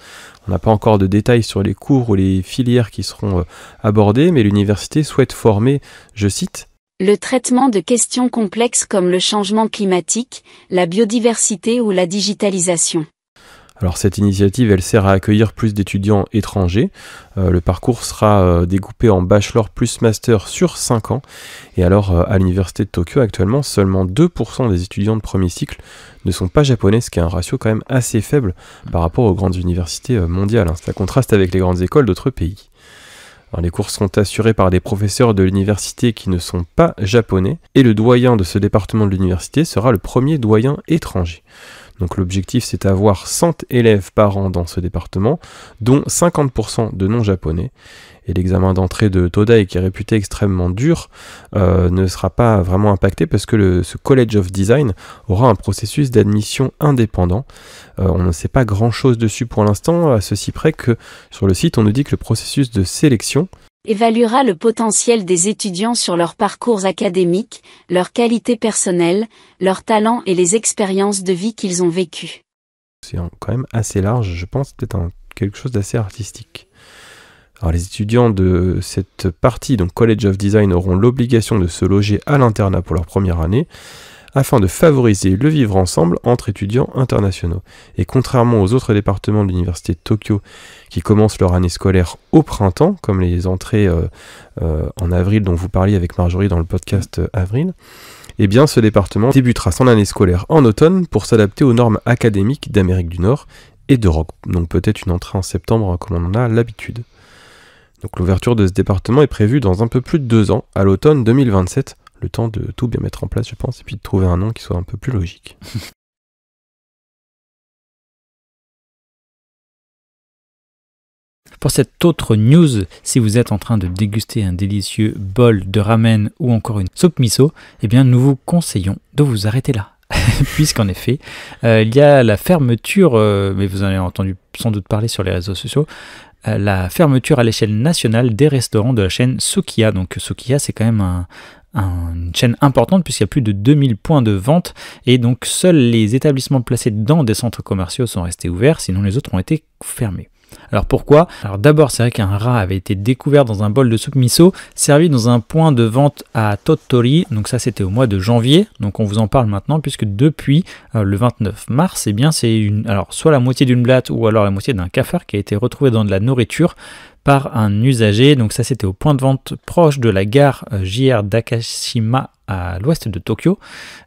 On n'a pas encore de détails sur les cours ou les filières qui seront abordées, mais l'université souhaite former, je cite, le traitement de questions complexes comme le changement climatique, la biodiversité ou la digitalisation. Alors cette initiative, elle sert à accueillir plus d'étudiants étrangers. Le parcours sera découpé en bachelor plus master sur 5 ans. Et alors à l'université de Tokyo actuellement, seulement 2% des étudiants de premier cycle ne sont pas japonais, ce qui est un ratio quand même assez faible par rapport aux grandes universités mondiales. Ça contraste avec les grandes écoles d'autres pays. Alors, les cours sont assurés par des professeurs de l'université qui ne sont pas japonais. Et le doyen de ce département de l'université sera le premier doyen étranger. Donc l'objectif c'est d'avoir 100 élèves par an dans ce département, dont 50% de non-japonais. Et l'examen d'entrée de Todai, qui est réputé extrêmement dur, ne sera pas vraiment impacté parce que ce College of Design aura un processus d'admission indépendant. On ne sait pas grand-chose dessus pour l'instant, à ceci près que sur le site on nous dit que le processus de sélection évaluera le potentiel des étudiants sur leurs parcours académiques, leurs qualités personnelles, leurs talents et les expériences de vie qu'ils ont vécues. C'est quand même assez large, je pense, peut-être quelque chose d'assez artistique. Alors les étudiants de cette partie, donc College of Design, auront l'obligation de se loger à l'internat pour leur première année, afin de favoriser le vivre ensemble entre étudiants internationaux. Et contrairement aux autres départements de l'université de Tokyo qui commencent leur année scolaire au printemps, comme les entrées en avril dont vous parliez avec Marjorie dans le podcast Avril, eh bien ce département débutera son année scolaire en automne pour s'adapter aux normes académiques d'Amérique du Nord et d'Europe. Donc peut-être une entrée en septembre comme on en a l'habitude. Donc l'ouverture de ce département est prévue dans un peu plus de 2 ans, à l'automne 2027, le temps de tout bien mettre en place, je pense, et puis de trouver un nom qui soit un peu plus logique. Pour cette autre news, si vous êtes en train de déguster un délicieux bol de ramen ou encore une soupe miso, eh bien nous vous conseillons de vous arrêter là. Puisqu'en effet, il y a la fermeture, mais vous en avez entendu sans doute parler sur les réseaux sociaux, la fermeture à l'échelle nationale des restaurants de la chaîne Sukiya. Donc Sukiya, c'est quand même une chaîne importante puisqu'il y a plus de 2000 points de vente et donc seuls les établissements placés dans des centres commerciaux sont restés ouverts, sinon les autres ont été fermés. Alors pourquoi ? Alors d'abord, c'est vrai qu'un rat avait été découvert dans un bol de soupe miso servi dans un point de vente à Tottori, donc ça c'était au mois de janvier, donc on vous en parle maintenant puisque depuis le 29 mars, eh bien c'est alors soit la moitié d'une blatte ou alors la moitié d'un cafard qui a été retrouvé dans de la nourriture par un usager. Donc ça c'était au point de vente proche de la gare JR d'Akashima à l'ouest de Tokyo.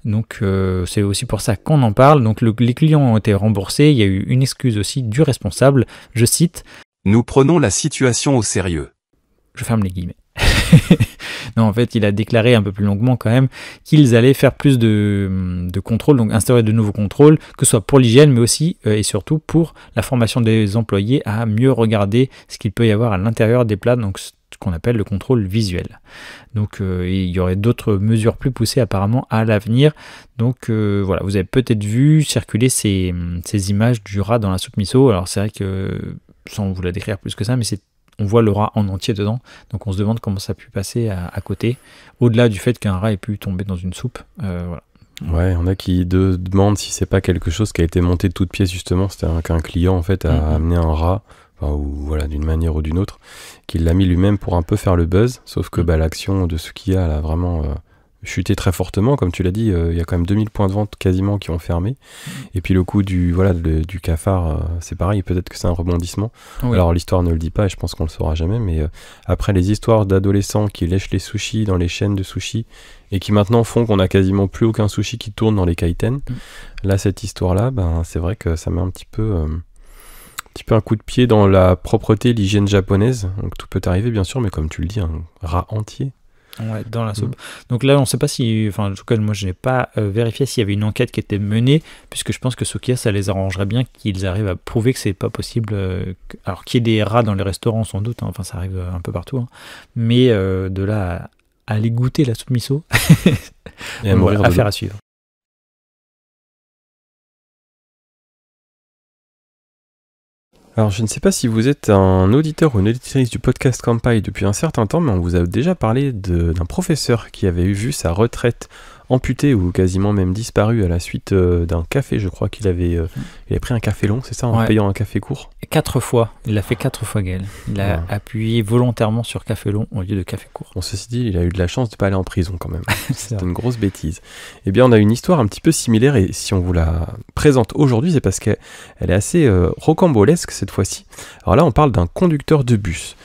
Donc c'est aussi pour ça qu'on en parle. Donc les clients ont été remboursés. Il y a eu une excuse aussi du responsable. Je cite: Nous prenons la situation au sérieux. Je ferme les guillemets. Non, en fait, il a déclaré un peu plus longuement quand même qu'ils allaient faire plus de contrôles, donc instaurer de nouveaux contrôles, que ce soit pour l'hygiène, mais aussi et surtout pour la formation des employés à mieux regarder ce qu'il peut y avoir à l'intérieur des plats, donc ce qu'on appelle le contrôle visuel. Donc il y aurait d'autres mesures plus poussées apparemment à l'avenir. Donc voilà, vous avez peut-être vu circuler ces images du rat dans la soupe miso. Alors c'est vrai que, sans vous la décrire plus que ça, mais on voit le rat en entier dedans, donc on se demande comment ça a pu passer à côté, au-delà du fait qu'un rat ait pu tomber dans une soupe. Voilà. Ouais, on a qui demandent si c'est pas quelque chose qui a été monté de toutes pièces justement, c'était qu'un client en fait a amené un rat, ou voilà, d'une manière ou d'une autre, qu'il l'a mis lui-même pour un peu faire le buzz, sauf que l'action de Sukiya elle a vraiment chuté très fortement, comme tu l'as dit, il y a quand même 2000 points de vente quasiment qui ont fermé, et puis le coût du cafard, c'est pareil, peut-être que c'est un rebondissement. Oui. Alors l'histoire ne le dit pas et je pense qu'on le saura jamais, mais après les histoires d'adolescents qui lèchent les sushis dans les chaînes de sushis et qui maintenant font qu'on a quasiment plus aucun sushi qui tourne dans les kaiten, là cette histoire-là, c'est vrai que ça met un petit peu un coup de pied dans la propreté, l'hygiène japonaise, donc tout peut arriver bien sûr, mais comme tu le dis, un rat entier. Ouais, dans la soupe. Donc là, on ne sait pas si, en tout cas, moi je n'ai pas vérifié s'il y avait une enquête qui était menée, puisque je pense que Sukiya, ça les arrangerait bien qu'ils arrivent à prouver que c'est pas possible. Alors qu'il y ait des rats dans les restaurants, sans doute, enfin ça arrive un peu partout, mais de là à aller goûter la soupe miso, et voilà, affaire à suivre. Alors je ne sais pas si vous êtes un auditeur ou une auditrice du podcast Kampai depuis un certain temps, mais on vous a déjà parlé d'un professeur qui avait vu sa retraite amputée ou quasiment même disparue à la suite d'un café. Je crois qu'il avait pris un café long, c'est ça, en payant un café court. 4 fois, il l'a fait 4 fois, Gaël. Il a appuyé volontairement sur café long au lieu de café court. Bon, ceci dit, il a eu de la chance de ne pas aller en prison quand même. C'est une grosse bêtise. Eh bien, on a une histoire un petit peu similaire et si on vous la présente aujourd'hui, c'est parce qu'elle est assez rocambolesque cette fois-ci. Alors là, on parle d'un conducteur de bus.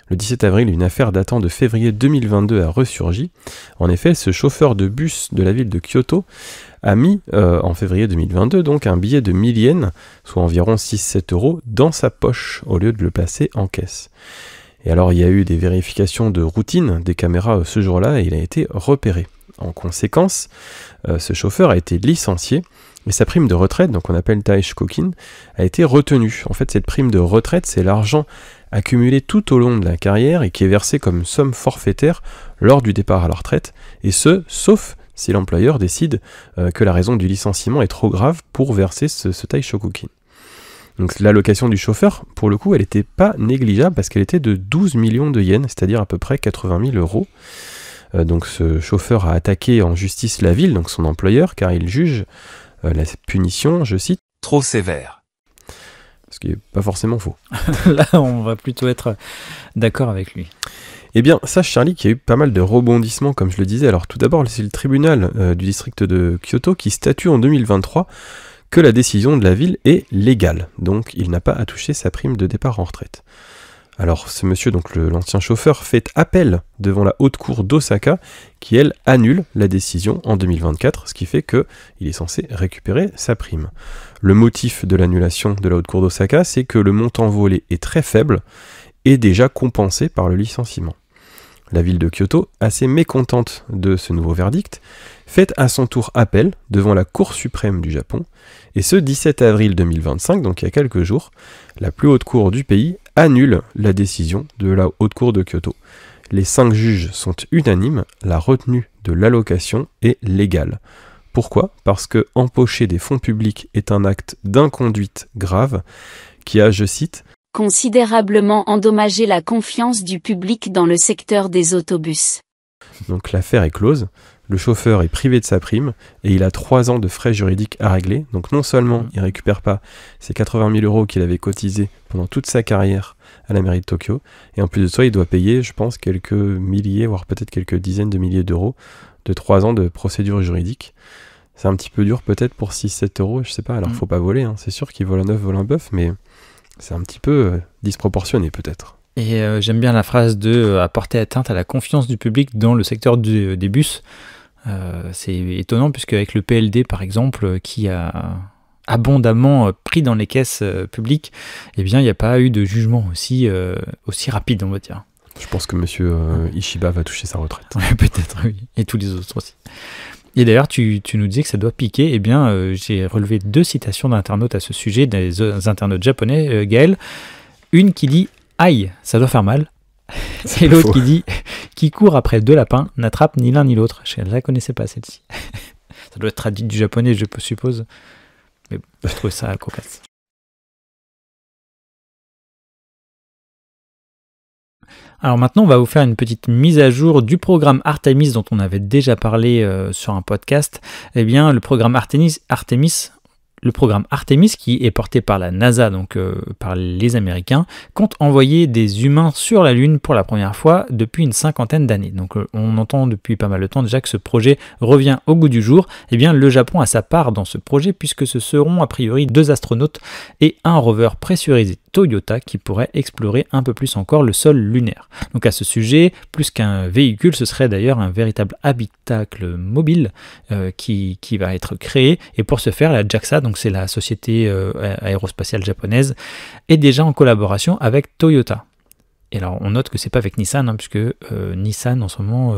Le 17 avril, une affaire datant de février 2022 a ressurgi. En effet, ce chauffeur de bus de la ville de Kyoto a mis, en février 2022, donc un billet de 1000 yens, soit environ 6-7 euros, dans sa poche, au lieu de le placer en caisse. Et alors, il y a eu des vérifications de routine des caméras ce jour-là, et il a été repéré. En conséquence, ce chauffeur a été licencié, et sa prime de retraite, donc on appelle Taishokokin, a été retenue. En fait, cette prime de retraite, c'est l'argent accumulé tout au long de la carrière et qui est versé comme somme forfaitaire lors du départ à la retraite, et ce, sauf si l'employeur décide que la raison du licenciement est trop grave pour verser ce Taishokokin. Donc l'allocation du chauffeur, pour le coup, elle n'était pas négligeable parce qu'elle était de 12 millions de yens, c'est-à-dire à peu près 80 000 euros. Donc ce chauffeur a attaqué en justice la ville, donc son employeur, car il juge la punition, je cite, trop sévère. Ce qui n'est pas forcément faux. Là, on va plutôt être d'accord avec lui. Eh bien, sache Charlie qu'il y a eu pas mal de rebondissements, comme je le disais. Alors tout d'abord, c'est le tribunal du district de Kyoto qui statue en 2023 que la décision de la ville est légale. Donc il n'a pas à toucher sa prime de départ en retraite. Alors ce monsieur, donc l'ancien chauffeur, fait appel devant la haute cour d'Osaka qui, elle, annule la décision en 2024, ce qui fait qu'il est censé récupérer sa prime. Le motif de l'annulation de la haute cour d'Osaka, c'est que le montant volé est très faible et déjà compensé par le licenciement. la ville de Kyoto, assez mécontente de ce nouveau verdict, fait à son tour appel devant la Cour suprême du Japon, et ce 17 avril 2025, donc il y a quelques jours, la plus haute cour du pays annule la décision de la haute cour de Kyoto. Les 5 juges sont unanimes, la retenue de l'allocation est légale. Pourquoi ? Parce que empocher des fonds publics est un acte d'inconduite grave qui a, je cite, « considérablement endommagé la confiance du public dans le secteur des autobus ». Donc l'affaire est close, le chauffeur est privé de sa prime et il a 3 ans de frais juridiques à régler. Donc non seulement il ne récupère pas ses 80 000 € qu'il avait cotisés pendant toute sa carrière à la mairie de Tokyo, et en plus de ça il doit payer, je pense, quelques milliers, voire peut-être quelques dizaines de milliers d'euros de 3 ans de procédure juridique. C'est un petit peu dur peut-être pour 6-7 €, je sais pas, alors faut pas voler, hein. C'est sûr qu'il vole un œuf, vole un bœuf, mais c'est un petit peu disproportionné peut-être. Et j'aime bien la phrase de apporter atteinte à la confiance du public dans le secteur des bus. C'est étonnant puisque avec le PLD par exemple, qui a abondamment pris dans les caisses publiques, eh bien il n'y a pas eu de jugement aussi rapide, on va dire. Je pense que monsieur Ishiba va toucher sa retraite. Ouais, peut-être, oui. Et tous les autres aussi. Et d'ailleurs, tu nous disais que ça doit piquer. Eh bien, j'ai relevé 2 citations d'internautes à ce sujet, des internautes japonais, Gaël. Une qui dit « Aïe, ça doit faire mal ». Et l'autre faux. qui dit « Qui court après 2 lapins n'attrape ni l'un ni l'autre ». Je ne la connaissais pas, celle-ci. Ça doit être traduit du japonais, je suppose. Mais bon, je trouve ça cocasse. Alors maintenant, on va vous faire une petite mise à jour du programme Artemis dont on avait déjà parlé sur un podcast. Eh bien, le programme Artemis qui est porté par la NASA, donc par les Américains, compte envoyer des humains sur la Lune pour la première fois depuis une 50aine d'années. Donc on entend depuis pas mal de temps déjà que ce projet revient au goût du jour. Eh bien, le Japon a sa part dans ce projet puisque ce seront a priori 2 astronautes et un rover pressurisé Toyota qui pourrait explorer un peu plus encore le sol lunaire. Donc à ce sujet, plus qu'un véhicule, ce serait d'ailleurs un véritable habitacle mobile qui va être créé. Et pour ce faire, la JAXA, donc c'est la société aérospatiale japonaise, est déjà en collaboration avec Toyota. Et alors on note que c'est pas avec Nissan, hein, puisque Nissan en ce moment,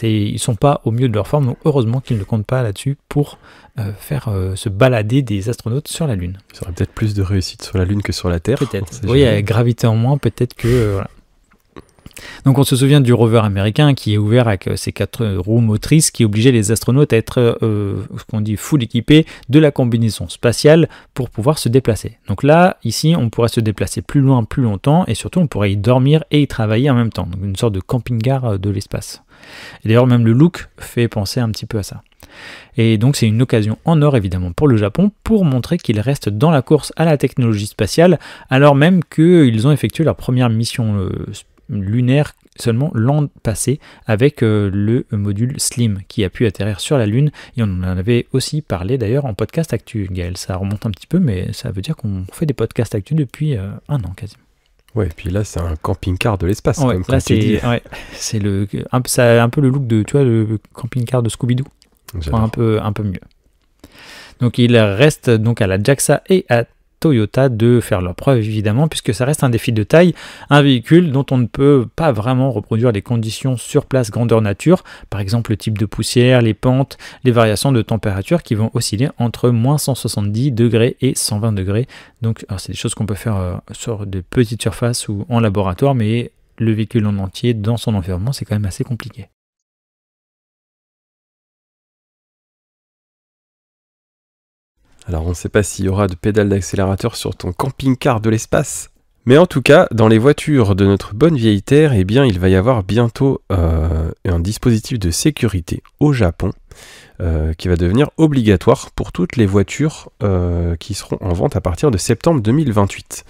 ils sont pas au mieux de leur forme, donc heureusement qu'ils ne comptent pas là-dessus pour faire se balader des astronautes sur la Lune. Il y aurait peut-être plus de réussite sur la Lune que sur la Terre. Peut-être. Oui, avec gravité en moins, peut-être que... voilà. Donc on se souvient du rover américain qui est ouvert avec ses 4 roues motrices qui obligeait les astronautes à être ce qu'on dit full équipés de la combinaison spatiale pour pouvoir se déplacer. Donc là, ici, on pourrait se déplacer plus loin, plus longtemps et surtout on pourrait y dormir et y travailler en même temps. Donc une sorte de camping-car de l'espace. Et d'ailleurs même le look fait penser un petit peu à ça. Et donc c'est une occasion en or évidemment pour le Japon pour montrer qu'ils restent dans la course à la technologie spatiale alors même qu'ils ont effectué leur première mission lunaire seulement l'an passé avec le module Slim qui a pu atterrir sur la Lune et on en avait aussi parlé d'ailleurs en podcast actu. Gaël, ça remonte un petit peu mais ça veut dire qu'on fait des podcasts actu depuis 1 an quasiment. Ouais, et puis là c'est un camping-car de l'espace. Ouais, comme là tu dis. c'est ça a un peu le look de, tu vois, le camping-car de Scooby-Doo. Un peu mieux. Donc il reste donc à la JAXA et à Toyota de faire leur preuve évidemment puisque ça reste un défi de taille, un véhicule dont on ne peut pas vraiment reproduire les conditions sur place grandeur nature, par exemple le type de poussière, les pentes, les variations de température qui vont osciller entre moins 170 degrés et 120 degrés. Donc c'est des choses qu'on peut faire sur de petites surfaces ou en laboratoire, mais le véhicule en entier dans son environnement c'est quand même assez compliqué. Alors on ne sait pas s'il y aura de pédales d'accélérateur sur ton camping-car de l'espace. Mais en tout cas, dans les voitures de notre bonne vieille Terre, eh bien, il va y avoir bientôt un dispositif de sécurité au Japon qui va devenir obligatoire pour toutes les voitures qui seront en vente à partir de septembre 2028.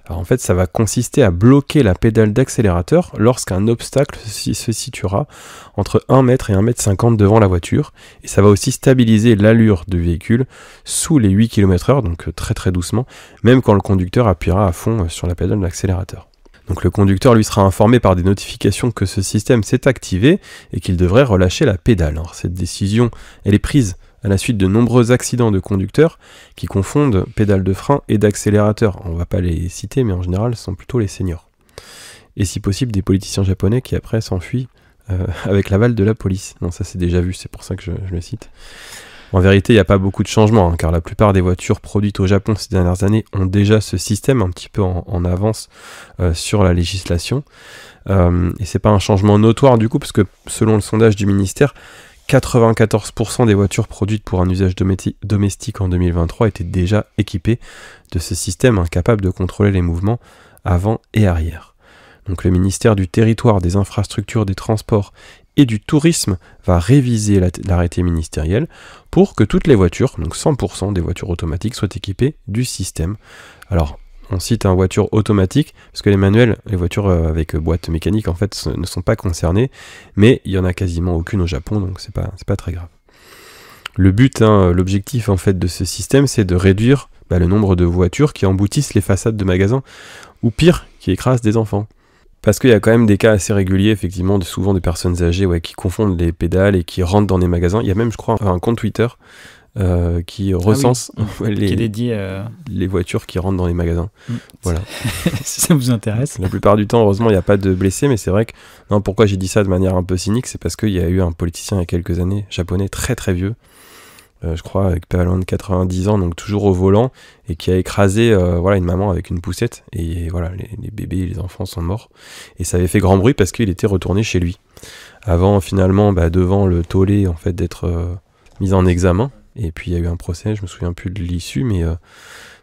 Alors en fait, ça va consister à bloquer la pédale d'accélérateur lorsqu'un obstacle se situera entre 1 mètre et 1 mètre 50 devant la voiture. Et ça va aussi stabiliser l'allure du véhicule sous les 8 km/h, donc très très doucement, même quand le conducteur appuiera à fond sur la pédale d'accélérateur. Donc le conducteur lui sera informé par des notifications que ce système s'est activé et qu'il devrait relâcher la pédale. Alors cette décision, elle est prise à la suite de nombreux accidents de conducteurs qui confondent pédale de frein et d'accélérateur. On ne va pas les citer, mais en général, ce sont plutôt les seniors. et si possible des politiciens japonais qui après s'enfuient avec l'aval de la police. Non, ça c'est déjà vu, c'est pour ça que je le cite. En vérité, il n'y a pas beaucoup de changements, car la plupart des voitures produites au Japon ces dernières années ont déjà ce système un petit peu en avance sur la législation. Et c'est pas un changement notoire du coup, parce que selon le sondage du ministère, 94% des voitures produites pour un usage domestique en 2023 étaient déjà équipées de ce système capable de contrôler les mouvements avant et arrière. Donc le ministère du Territoire, des Infrastructures, des Transports et du Tourisme va réviser l'arrêté ministériel pour que toutes les voitures, donc 100% des voitures automatiques, soient équipées du système. Alors, on cite une voiture automatique, parce que les manuels, les voitures avec boîte mécanique, en fait, ne sont pas concernées, mais il n'y en a quasiment aucune au Japon, donc c'est pas très grave. Le but, l'objectif en fait de ce système, c'est de réduire le nombre de voitures qui emboutissent les façades de magasins, ou pire, qui écrasent des enfants. Parce qu'il y a quand même des cas assez réguliers, effectivement, souvent de personnes âgées qui confondent les pédales et qui rentrent dans des magasins. Il y a même, je crois, un compte Twitter qui recense les voitures qui rentrent dans les magasins. Voilà. Si ça vous intéresse. La plupart du temps, heureusement, il n'y a pas de blessés, mais c'est vrai que... Non, pourquoi j'ai dit ça de manière un peu cynique, c'est parce qu'il y a eu un politicien il y a quelques années, japonais, très très vieux, je crois avec pas loin de 90 ans, donc toujours au volant, et qui a écrasé une maman avec une poussette, et voilà, les bébés et les enfants sont morts, et ça avait fait grand bruit parce qu'il était retourné chez lui, avant finalement, devant le tollé, en fait, d'être mis en examen, et puis il y a eu un procès, je me souviens plus de l'issue, mais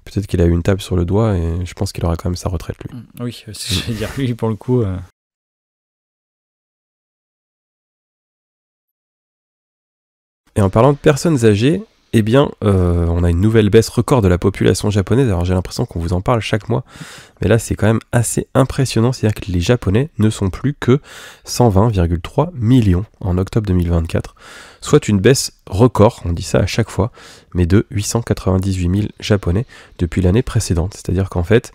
peut-être qu'il a eu une tape sur le doigt, et je pense qu'il aura quand même sa retraite, lui. Oui, je vais dire, lui, pour le coup... Et en parlant de personnes âgées, eh bien, on a une nouvelle baisse record de la population japonaise. Alors j'ai l'impression qu'on vous en parle chaque mois, mais là c'est quand même assez impressionnant. C'est-à-dire que les Japonais ne sont plus que 120,3 millions en octobre 2024, soit une baisse record, on dit ça à chaque fois, mais de 898 000 Japonais depuis l'année précédente. C'est-à-dire qu'en fait,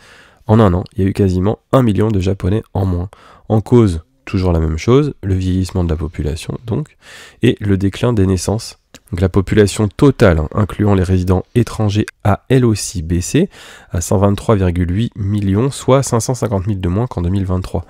en un an, il y a eu quasiment 1 million de Japonais en moins. En cause, toujours la même chose, le vieillissement de la population donc, et le déclin des naissances. Donc la population totale, incluant les résidents étrangers, a elle aussi baissé à 123,8 millions, soit 550 000 de moins qu'en 2023.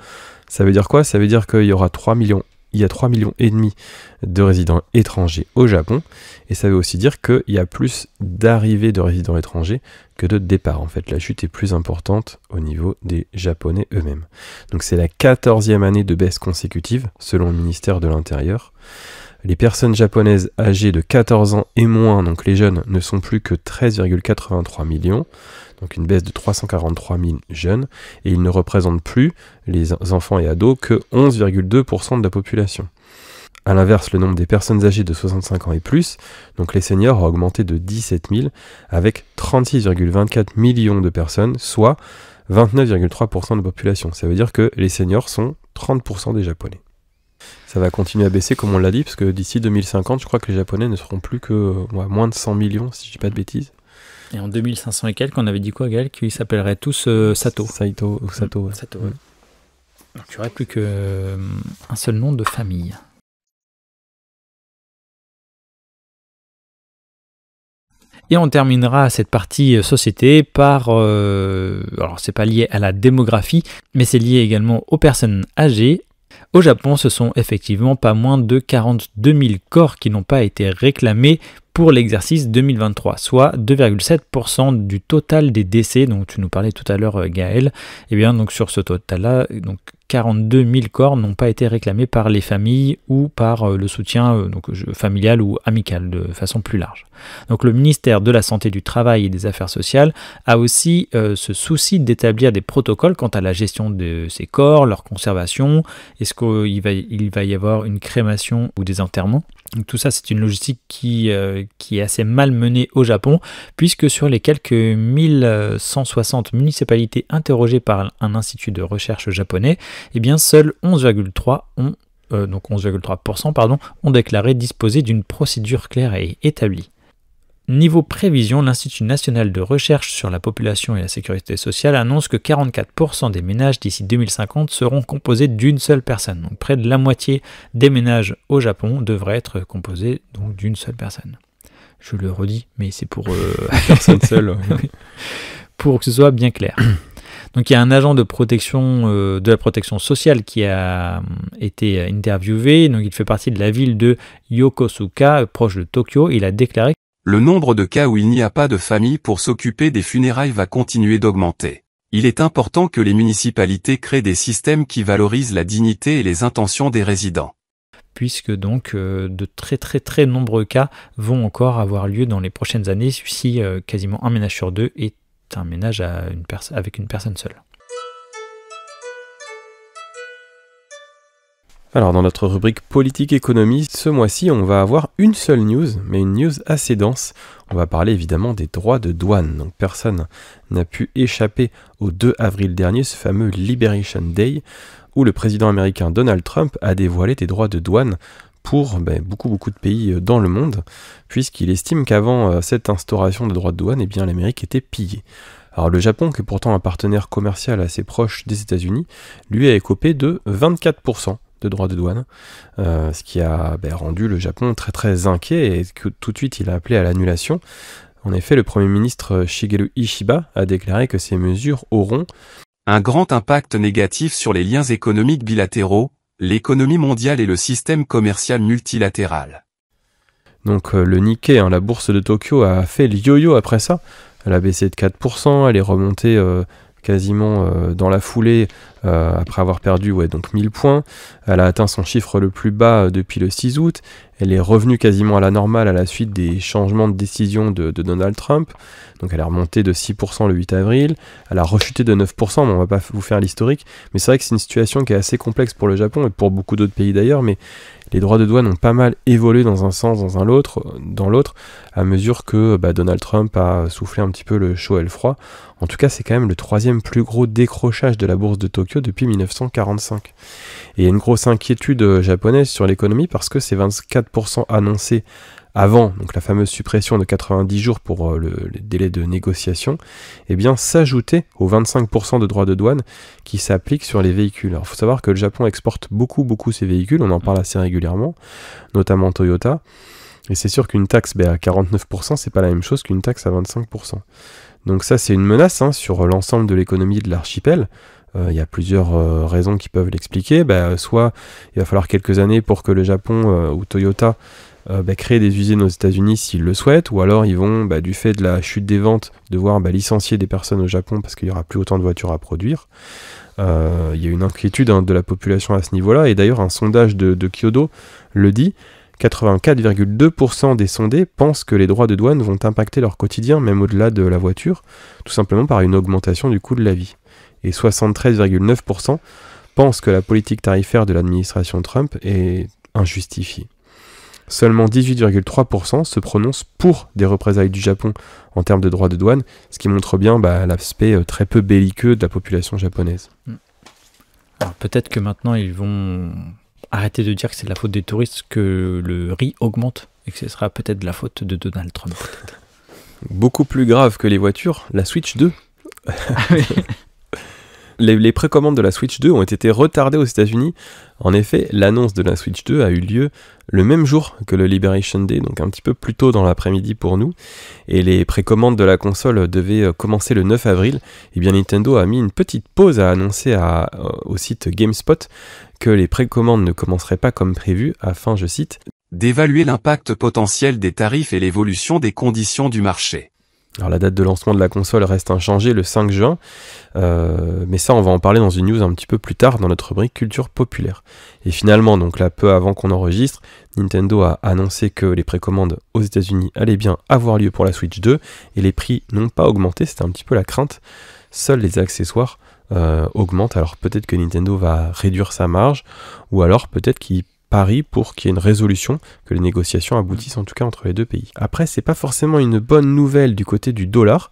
Ça veut dire quoi ? Ça veut dire qu'il y aura 3 millions et demi de résidents étrangers au Japon, et ça veut aussi dire qu'il y a plus d'arrivées de résidents étrangers que de départs. En fait, la chute est plus importante au niveau des Japonais eux-mêmes. Donc c'est la 14e année de baisse consécutive, selon le ministère de l'Intérieur. Les personnes japonaises âgées de 14 ans et moins, donc les jeunes, ne sont plus que 13,83 millions, donc une baisse de 343 000 jeunes, et ils ne représentent plus, les enfants et ados, que 11,2% de la population. A l'inverse, le nombre des personnes âgées de 65 ans et plus, donc les seniors, a augmenté de 17 000, avec 36,24 millions de personnes, soit 29,3% de la population. Ça veut dire que les seniors sont 30% des Japonais. Ça va continuer à baisser, comme on l'a dit, parce que d'ici 2050, je crois que les Japonais ne seront plus que moins de 100 millions, si je dis pas de bêtises. Et en 2500 et quelques, on avait dit quoi, Gaël ? Qu'ils s'appelleraient tous Sato. Saito ou Sato, ouais. Sato, ouais. Donc il n'y aurait plus qu'un seul nom de famille. Et on terminera cette partie société par... alors c'est pas lié à la démographie, mais c'est lié également aux personnes âgées. Au Japon, ce sont effectivement pas moins de 42 000 corps qui n'ont pas été réclamés pour l'exercice 2023, soit 2,7% du total des décès dont tu nous parlais tout à l'heure, Gaël. Et bien donc sur ce total-là, donc 42 000 corps n'ont pas été réclamés par les familles ou par le soutien familial ou amical de façon plus large. Donc le ministère de la Santé, du Travail et des Affaires sociales a aussi ce souci d'établir des protocoles quant à la gestion de ces corps, leur conservation. Est-ce qu'il va y avoir une crémation ou des enterrements ? Donc tout ça, c'est une logistique qui est assez mal menée au Japon, puisque sur les quelques 1160 municipalités interrogées par un institut de recherche japonais, eh bien seuls 11,3% ont déclaré disposer d'une procédure claire et établie. Niveau prévision, l'Institut national de recherche sur la population et la sécurité sociale annonce que 44% des ménages d'ici 2050 seront composés d'une seule personne. Donc près de la moitié des ménages au Japon devraient être composés donc d'une seule personne. Je le redis, mais c'est pour personne seule. Pour que ce soit bien clair. Donc il y a un agent de la protection sociale qui a été interviewé. Donc il fait partie de la ville de Yokosuka, proche de Tokyo. Il a déclaré: le nombre de cas où il n'y a pas de famille pour s'occuper des funérailles va continuer d'augmenter. Il est important que les municipalités créent des systèmes qui valorisent la dignité et les intentions des résidents. Puisque donc de très très très nombreux cas vont encore avoir lieu dans les prochaines années si quasiment un ménage sur deux est un ménage avec une personne seule. Alors dans notre rubrique politique-économie, ce mois-ci on va avoir une seule news, mais une news assez dense. On va parler évidemment des droits de douane. Donc personne n'a pu échapper au 2 avril dernier, ce fameux Liberation Day, où le président américain Donald Trump a dévoilé des droits de douane pour beaucoup de pays dans le monde, puisqu'il estime qu'avant cette instauration de droits de douane, l'Amérique était pillée. Alors le Japon, qui est pourtant un partenaire commercial assez proche des États-Unis, lui a écopé de 24% de droits de douane, ce qui a rendu le Japon très très inquiet et que tout de suite il a appelé à l'annulation. En effet, le Premier ministre Shigeru Ishiba a déclaré que ces mesures auront un grand impact négatif sur les liens économiques bilatéraux, l'économie mondiale et le système commercial multilatéral. Donc le Nikkei, la bourse de Tokyo, a fait le yo-yo après ça. Elle a baissé de 4%, elle est remontée quasiment dans la foulée après avoir perdu donc 1000 points. Elle a atteint son chiffre le plus bas depuis le 6 août. Elle est revenue quasiment à la normale à la suite des changements de décision de Donald Trump. Donc elle est remontée de 6% le 8 avril. Elle a rechuté de 9%, mais on va pas vous faire l'historique. Mais c'est vrai que c'est une situation qui est assez complexe pour le Japon et pour beaucoup d'autres pays d'ailleurs. Mais les droits de douane ont pas mal évolué dans un sens, dans l'autre, à mesure que Donald Trump a soufflé un petit peu le chaud et le froid. En tout cas, c'est quand même le 3e plus gros décrochage de la bourse de Tokyo depuis 1945. Et il y a une grosse inquiétude japonaise sur l'économie parce que ces 24% annoncés avant, donc la fameuse suppression de 90 jours pour le délai de négociation, s'ajoutait aux 25% de droits de douane qui s'appliquent sur les véhicules. Alors il faut savoir que le Japon exporte beaucoup ses véhicules, on en parle assez régulièrement, notamment Toyota, et c'est sûr qu'une taxe à 49%, c'est pas la même chose qu'une taxe à 25%. Donc ça c'est une menace sur l'ensemble de l'économie de l'archipel. Il y a plusieurs raisons qui peuvent l'expliquer. Soit il va falloir quelques années pour que le Japon ou Toyota créer des usines aux États-Unis s'ils le souhaitent, ou alors ils vont, du fait de la chute des ventes, devoir licencier des personnes au Japon parce qu'il n'y aura plus autant de voitures à produire. Il y a une inquiétude de la population à ce niveau-là, et d'ailleurs un sondage de Kyodo le dit, 84,2% des sondés pensent que les droits de douane vont impacter leur quotidien, même au-delà de la voiture, tout simplement par une augmentation du coût de la vie. Et 73,9% pensent que la politique tarifaire de l'administration Trump est injustifiée. Seulement 18,3% se prononcent pour des représailles du Japon en termes de droits de douane, ce qui montre bien l'aspect très peu belliqueux de la population japonaise. Alors peut-être que maintenant ils vont arrêter de dire que c'est de la faute des touristes que le riz augmente et que ce sera peut-être de la faute de Donald Trump. Peut-être. Beaucoup plus grave que les voitures, la Switch 2. Les précommandes de la Switch 2 ont été retardées aux États-Unis. En effet, l'annonce de la Switch 2 a eu lieu le même jour que le Liberation Day, donc un petit peu plus tôt dans l'après-midi pour nous. Et les précommandes de la console devaient commencer le 9 avril. Et bien Nintendo a mis une petite pause à annoncer au site GameSpot que les précommandes ne commenceraient pas comme prévu afin, je cite, d'évaluer l'impact potentiel des tarifs et l'évolution des conditions du marché. Alors la date de lancement de la console reste inchangée le 5 juin, mais ça on va en parler dans une news un petit peu plus tard dans notre rubrique culture populaire. Et finalement, donc là peu avant qu'on enregistre, Nintendo a annoncé que les précommandes aux États-Unis allaient bien avoir lieu pour la Switch 2 et les prix n'ont pas augmenté, c'était un petit peu la crainte. Seuls les accessoires augmentent, alors peut-être que Nintendo va réduire sa marge, ou alors peut-être qu'il parie pour qu'il y ait une résolution, que les négociations aboutissent en tout cas entre les deux pays. Après, c'est pas forcément une bonne nouvelle du côté du dollar,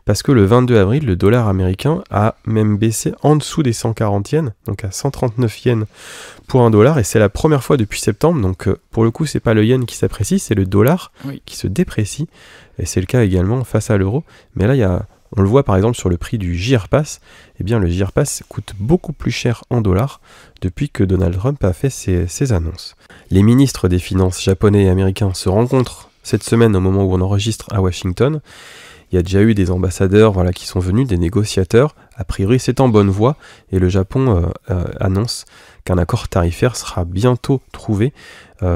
parce que le 22 avril, le dollar américain a même baissé en dessous des 140 yens, donc à 139 yens pour un dollar, et c'est la première fois depuis septembre, donc pour le coup, c'est pas le yen qui s'apprécie, c'est le dollar qui se déprécie, et c'est le cas également face à l'euro, mais là, on le voit par exemple sur le prix du JR Pass, eh bien le JR Pass coûte beaucoup plus cher en dollars depuis que Donald Trump a fait ses annonces. Les ministres des Finances japonais et américains se rencontrent cette semaine au moment où on enregistre à Washington. Il y a déjà eu des ambassadeurs qui sont venus, des négociateurs. A priori, c'est en bonne voie et le Japon annonce qu'un accord tarifaire sera bientôt trouvé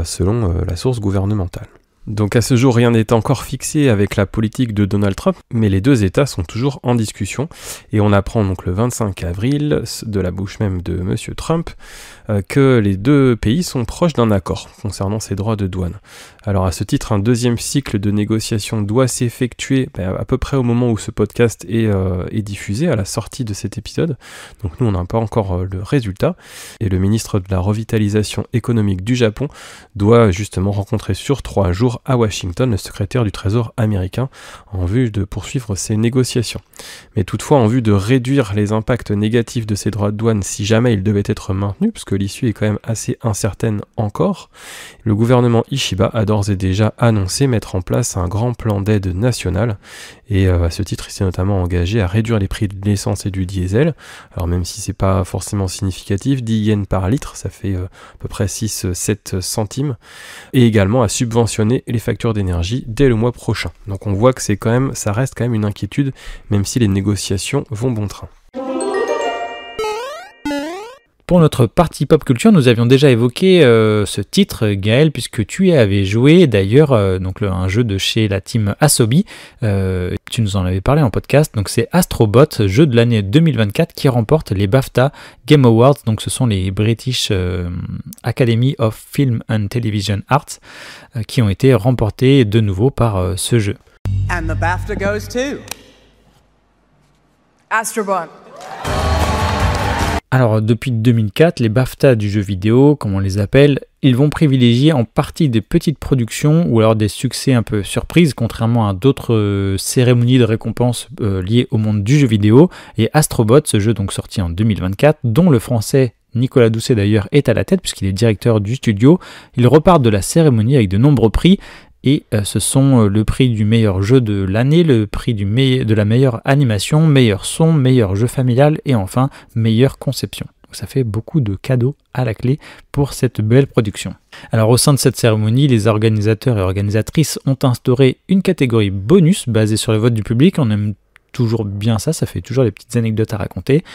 selon la source gouvernementale. Donc à ce jour, rien n'est encore fixé avec la politique de Donald Trump, mais les deux États sont toujours en discussion. Et on apprend donc le 25 avril, de la bouche même de M. Trump, que les deux pays sont proches d'un accord concernant ces droits de douane. Alors à ce titre, un deuxième cycle de négociations doit s'effectuer à peu près au moment où ce podcast est diffusé, à la sortie de cet épisode. Donc nous, on n'a pas encore le résultat. Et le ministre de la Revitalisation économique du Japon doit justement rencontrer sur 3 jours à Washington le secrétaire du Trésor américain en vue de poursuivre ces négociations. Mais toutefois, en vue de réduire les impacts négatifs de ces droits de douane si jamais ils devaient être maintenus, parce que l'issue est quand même assez incertaine encore, le gouvernement Ishiba a d'ores et déjà annoncé mettre en place un grand plan d'aide national et à ce titre, il s'est notamment engagé à réduire les prix de l'essence et du diesel. Alors même si c'est pas forcément significatif, 10 yens par litre, ça fait à peu près 6-7 centimes, et également à subventionner les factures d'énergie dès le mois prochain. Donc on voit que ça reste quand même une inquiétude, même si les négociations vont bon train. Pour notre partie pop culture, nous avions déjà évoqué ce titre, Gaël, puisque tu y avais joué d'ailleurs un jeu de chez la team Asobi. Tu nous en avais parlé en podcast. Donc c'est Astro Bot, jeu de l'année 2024 qui remporte les BAFTA Game Awards. Donc ce sont les British Academy of Film and Television Arts qui ont été remportés de nouveau par ce jeu. And the BAFTA goes to Astro Bot. Alors depuis 2004, les BAFTA du jeu vidéo, comme on les appelle, ils vont privilégier en partie des petites productions ou alors des succès un peu surprises, contrairement à d'autres cérémonies de récompense liées au monde du jeu vidéo. Et Astro Bot, ce jeu donc sorti en 2024, dont le français Nicolas Doucet d'ailleurs est à la tête puisqu'il est directeur du studio, il repart de la cérémonie avec de nombreux prix. Et ce sont le prix du meilleur jeu de l'année, le prix de la meilleure animation, meilleur son, meilleur jeu familial et enfin meilleure conception. Donc ça fait beaucoup de cadeaux à la clé pour cette belle production. Alors au sein de cette cérémonie, les organisateurs et organisatrices ont instauré une catégorie bonus basée sur le vote du public. On aime toujours bien ça fait toujours des petites anecdotes à raconter.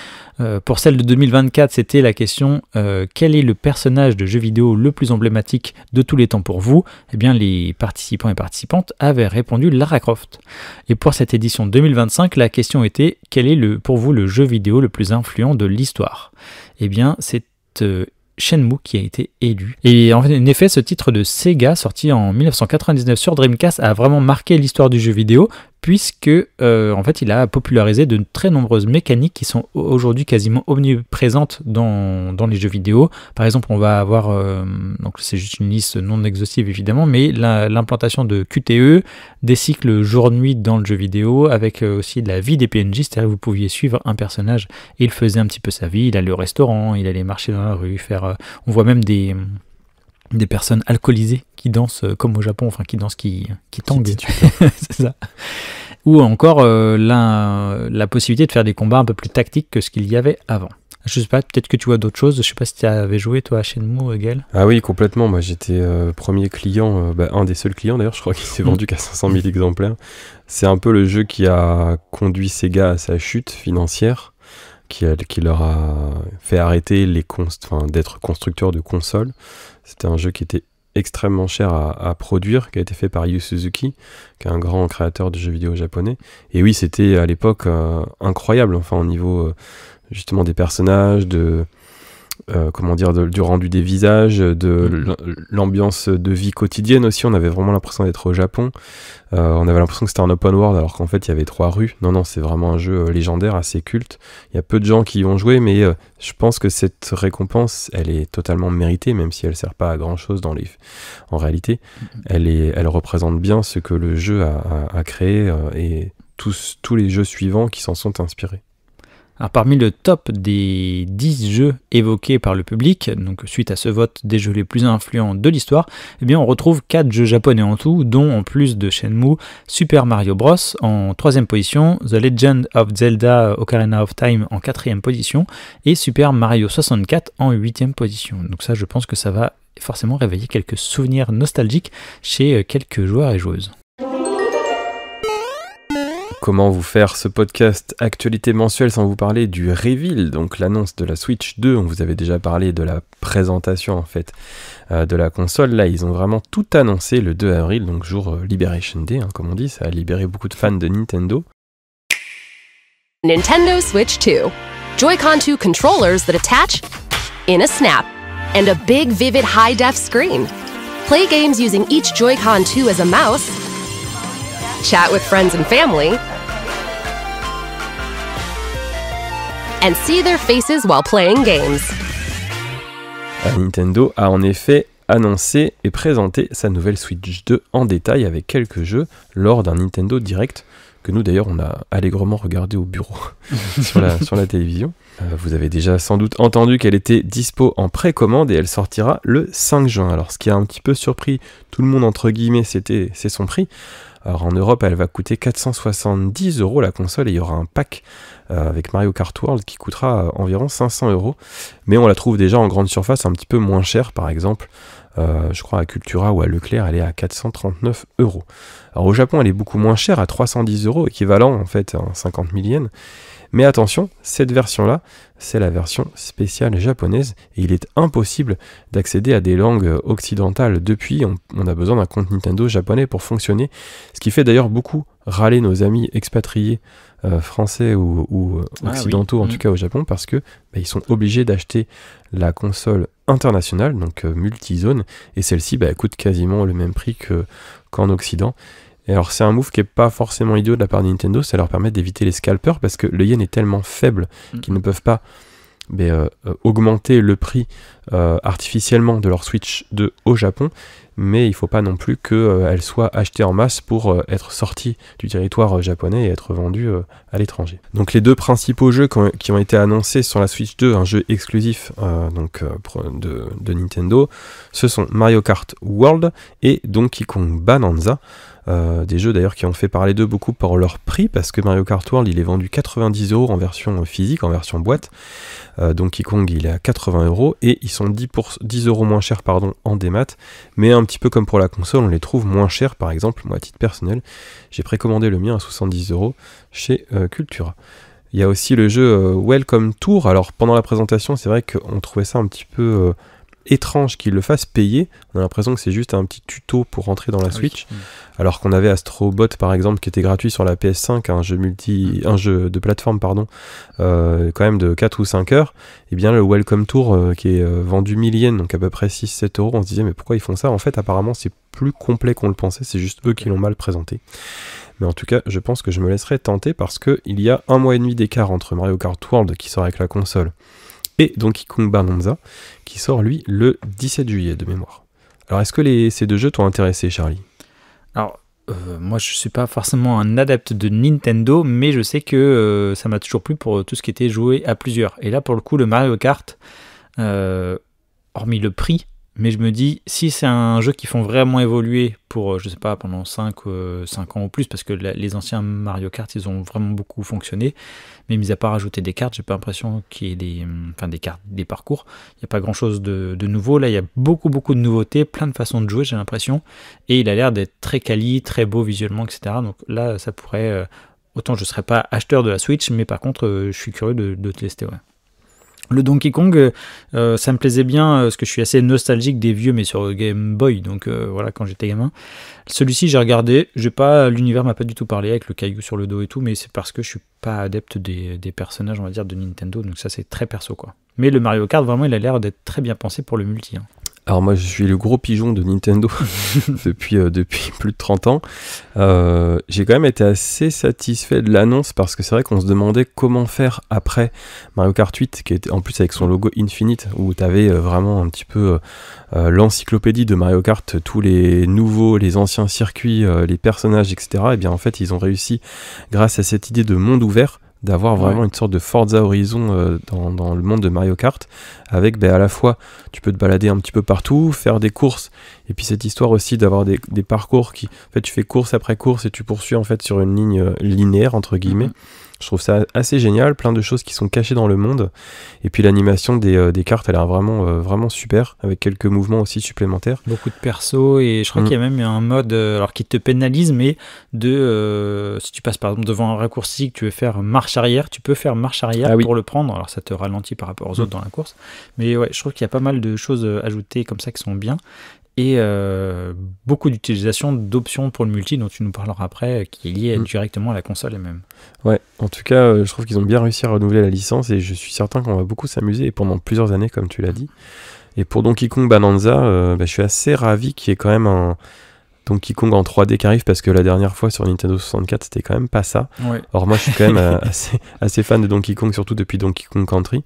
Pour celle de 2024, c'était la question quel est le personnage de jeu vidéo le plus emblématique de tous les temps pour vous ? Eh bien, les participants et participantes avaient répondu Lara Croft. Et pour cette édition 2025, la question était quel est pour vous le jeu vidéo le plus influent de l'histoire ? Eh bien, c'est Shenmue qui a été élu. Et en effet, ce titre de Sega, sorti en 1999 sur Dreamcast, a vraiment marqué l'histoire du jeu vidéo, puisque en fait, il a popularisé de très nombreuses mécaniques qui sont aujourd'hui quasiment omniprésentes dans les jeux vidéo. Par exemple, on va avoir, donc c'est juste une liste non exhaustive évidemment, mais l'implantation de QTE, des cycles jour-nuit dans le jeu vidéo, avec aussi la vie des PNJ, c'est-à-dire que vous pouviez suivre un personnage et il faisait un petit peu sa vie, il allait au restaurant, il allait marcher dans la rue, on voit même des personnes alcoolisées qui dansent comme au Japon, enfin qui dansent, qui tanguent, c'est ça. Ou encore la possibilité de faire des combats un peu plus tactiques que ce qu'il y avait avant. Je sais pas, peut-être que tu vois d'autres choses, je sais pas si tu avais joué toi à Shenmue, Gaël. Ah oui, complètement, moi j'étais premier client, un des seuls clients d'ailleurs, je crois qu'il s'est vendu qu'à 500 000 exemplaires. C'est un peu le jeu qui a conduit Sega à sa chute financière, qui leur a fait arrêter d'être constructeur de consoles. C'était un jeu qui était extrêmement cher à produire, qui a été fait par Yu Suzuki, qui est un grand créateur de jeux vidéo japonais. Et oui, c'était à l'époque incroyable, au niveau justement des personnages, du rendu des visages, de l'ambiance de vie quotidienne aussi. On avait vraiment l'impression d'être au Japon. On avait l'impression que c'était un open world alors qu'en fait il y avait 3 rues. Non, c'est vraiment un jeu légendaire, assez culte. Il y a peu de gens qui y ont joué, mais je pense que cette récompense, elle est totalement méritée, même si elle sert pas à grand chose en réalité. Elle représente bien ce que le jeu a créé et tous les jeux suivants qui s'en sont inspirés. Alors, parmi le top des 10 jeux évoqués par le public, donc suite à ce vote des jeux les plus influents de l'histoire, eh bien on retrouve 4 jeux japonais en tout, dont en plus de Shenmue, Super Mario Bros en 3e position, The Legend of Zelda Ocarina of Time en 4e position, et Super Mario 64 en 8e position. Donc ça, je pense que ça va forcément réveiller quelques souvenirs nostalgiques chez quelques joueurs et joueuses. comment vous faire ce podcast actualité mensuelle sans vous parler du reveal, donc l'annonce de la Switch 2. On vous avait déjà parlé de la présentation en fait de la console. Là, ils ont vraiment tout annoncé le 2 avril, donc jour Liberation Day, comme on dit. Ça a libéré beaucoup de fans de Nintendo. Nintendo Switch 2. Joy-Con 2 controllers that attach in a snap, and a big, vivid, high-def screen. Play games using each Joy-Con 2 as a mouse. Chat with friends and family. And see their faces while playing games. Nintendo a en effet annoncé et présenté sa nouvelle Switch 2 en détail avec quelques jeux lors d'un Nintendo Direct que nous d'ailleurs on a allègrement regardé au bureau sur la télévision. Vous avez déjà sans doute entendu qu'elle était dispo en précommande et elle sortira le 5 juin. Alors ce qui a un petit peu surpris tout le monde entre guillemets, c'est son prix. Alors en Europe elle va coûter 470 € la console et il y aura un pack avec Mario Kart World qui coûtera environ 500 €. Mais on la trouve déjà en grande surface un petit peu moins chère, par exemple. Je crois à Cultura ou à Leclerc, elle est à 439 €. Alors au Japon, elle est beaucoup moins chère, à 310 €, équivalent en fait à 50 000 yens. Mais attention, cette version-là, c'est la version spéciale japonaise et il est impossible d'accéder à des langues occidentales depuis. On a besoin d'un compte Nintendo japonais pour fonctionner, ce qui fait d'ailleurs beaucoup râler nos amis expatriés français ou occidentaux, en tout cas au Japon, parce que ils sont obligés d'acheter la console internationale, donc multi-zone, et celle-ci coûte quasiment le même prix qu'en Occident. Et alors c'est un move qui n'est pas forcément idiot de la part de Nintendo, ça leur permet d'éviter les scalpers, parce que le yen est tellement faible qu'ils ne peuvent pas augmenter le prix artificiellement de leur Switch 2 au Japon, mais il ne faut pas non plus qu'elle soit achetée en masse pour être sortie du territoire japonais et être vendue à l'étranger. Donc les deux principaux jeux qui ont été annoncés sur la Switch 2, un jeu exclusif de Nintendo, ce sont Mario Kart World et Donkey Kong Bonanza. Des jeux d'ailleurs qui ont fait parler d'eux beaucoup pour leur prix, parce que Mario Kart World il est vendu 90 € en version physique, en version boîte. Donkey Kong il est à 80 € et ils sont 10 € moins chers en démat, mais un petit peu comme pour la console, on les trouve moins chers. Par exemple, moi à titre personnel, j'ai précommandé le mien à 70 € chez Cultura. Il y a aussi le jeu Welcome Tour. Alors pendant la présentation, c'est vrai qu'on trouvait ça un petit peu étrange qu'ils le fassent payer. On a l'impression que c'est juste un petit tuto pour rentrer dans la Switch, alors qu'on avait Astro Bot par exemple qui était gratuit sur la PS5, un jeu de plateforme quand même de 4 ou 5 heures. Et bien le Welcome Tour qui est vendu 1000 yens, donc à peu près 6-7 €, on se disait mais pourquoi ils font ça? En fait apparemment c'est plus complet qu'on le pensait, c'est juste eux qui l'ont mal présenté. Mais en tout cas, je pense que je me laisserai tenter, parce qu'il y a 1 mois et demi d'écart entre Mario Kart World qui sort avec la console et Donkey Kong Bonanza qui sort lui le 17 juillet de mémoire. Alors est-ce que ces deux jeux t'ont intéressé, Charlie? Alors moi je suis pas forcément un adepte de Nintendo, mais je sais que ça m'a toujours plu pour tout ce qui était joué à plusieurs. Et là pour le coup le Mario Kart, hormis le prix, mais je me dis, si c'est un jeu qui font vraiment évoluer pour, je sais pas, pendant 5 ans ou plus, parce que les anciens Mario Kart, ils ont vraiment beaucoup fonctionné, mais mis à part rajouter des cartes, j'ai pas l'impression qu'il y ait des cartes, des parcours, il n'y a pas grand chose de nouveau. Là, il y a beaucoup de nouveautés, plein de façons de jouer, j'ai l'impression, et il a l'air d'être très quali, très beau visuellement, etc. Donc là, ça pourrait, autant je serais pas acheteur de la Switch, mais par contre, je suis curieux de tester, ouais. Le Donkey Kong, ça me plaisait bien, parce que je suis assez nostalgique des vieux, mais sur Game Boy, donc voilà, quand j'étais gamin. Celui-ci, j'ai regardé, l'univers m'a pas du tout parlé, avec le caillou sur le dos et tout, mais c'est parce que je suis pas adepte des personnages, on va dire, de Nintendo, donc ça c'est très perso, quoi. Mais le Mario Kart, vraiment, il a l'air d'être très bien pensé pour le multi, hein. Alors moi je suis le gros pigeon de Nintendo depuis plus de 30 ans. J'ai quand même été assez satisfait de l'annonce, parce que c'est vrai qu'on se demandait comment faire après Mario Kart 8, qui était en plus avec son logo Infinite, où tu avais vraiment un petit peu l'encyclopédie de Mario Kart, tous les nouveaux, les anciens circuits, les personnages, etc. Et bien en fait ils ont réussi, grâce à cette idée de monde ouvert, d'avoir vraiment une sorte de Forza Horizon dans le monde de Mario Kart, avec à la fois tu peux te balader un petit peu partout, faire des courses, et puis cette histoire aussi d'avoir des parcours qui, en fait tu fais course après course et tu poursuis en fait sur une ligne linéaire entre guillemets, Je trouve ça assez génial, plein de choses qui sont cachées dans le monde. Et puis l'animation des cartes, elle a l'air vraiment super, avec quelques mouvements aussi supplémentaires. Beaucoup de persos, et je crois qu'il y a même un mode alors qui te pénalise, mais si tu passes par exemple devant un raccourci que tu veux faire marche arrière, tu peux faire marche arrière pour le prendre. Alors ça te ralentit par rapport aux autres dans la course. Mais ouais, je trouve qu'il y a pas mal de choses ajoutées comme ça qui sont bien. Et beaucoup d'utilisation d'options pour le multi dont tu nous parleras après, qui est lié directement à la console elle-même. Ouais, en tout cas, je trouve qu'ils ont bien réussi à renouveler la licence et je suis certain qu'on va beaucoup s'amuser et pendant plusieurs années, comme tu l'as dit. Et pour Donkey Kong Bonanza, je suis assez ravi qu'il y ait quand même un Donkey Kong en 3D qui arrive parce que la dernière fois sur Nintendo 64, c'était quand même pas ça. Ouais. Or, moi, je suis quand même assez fan de Donkey Kong, surtout depuis Donkey Kong Country.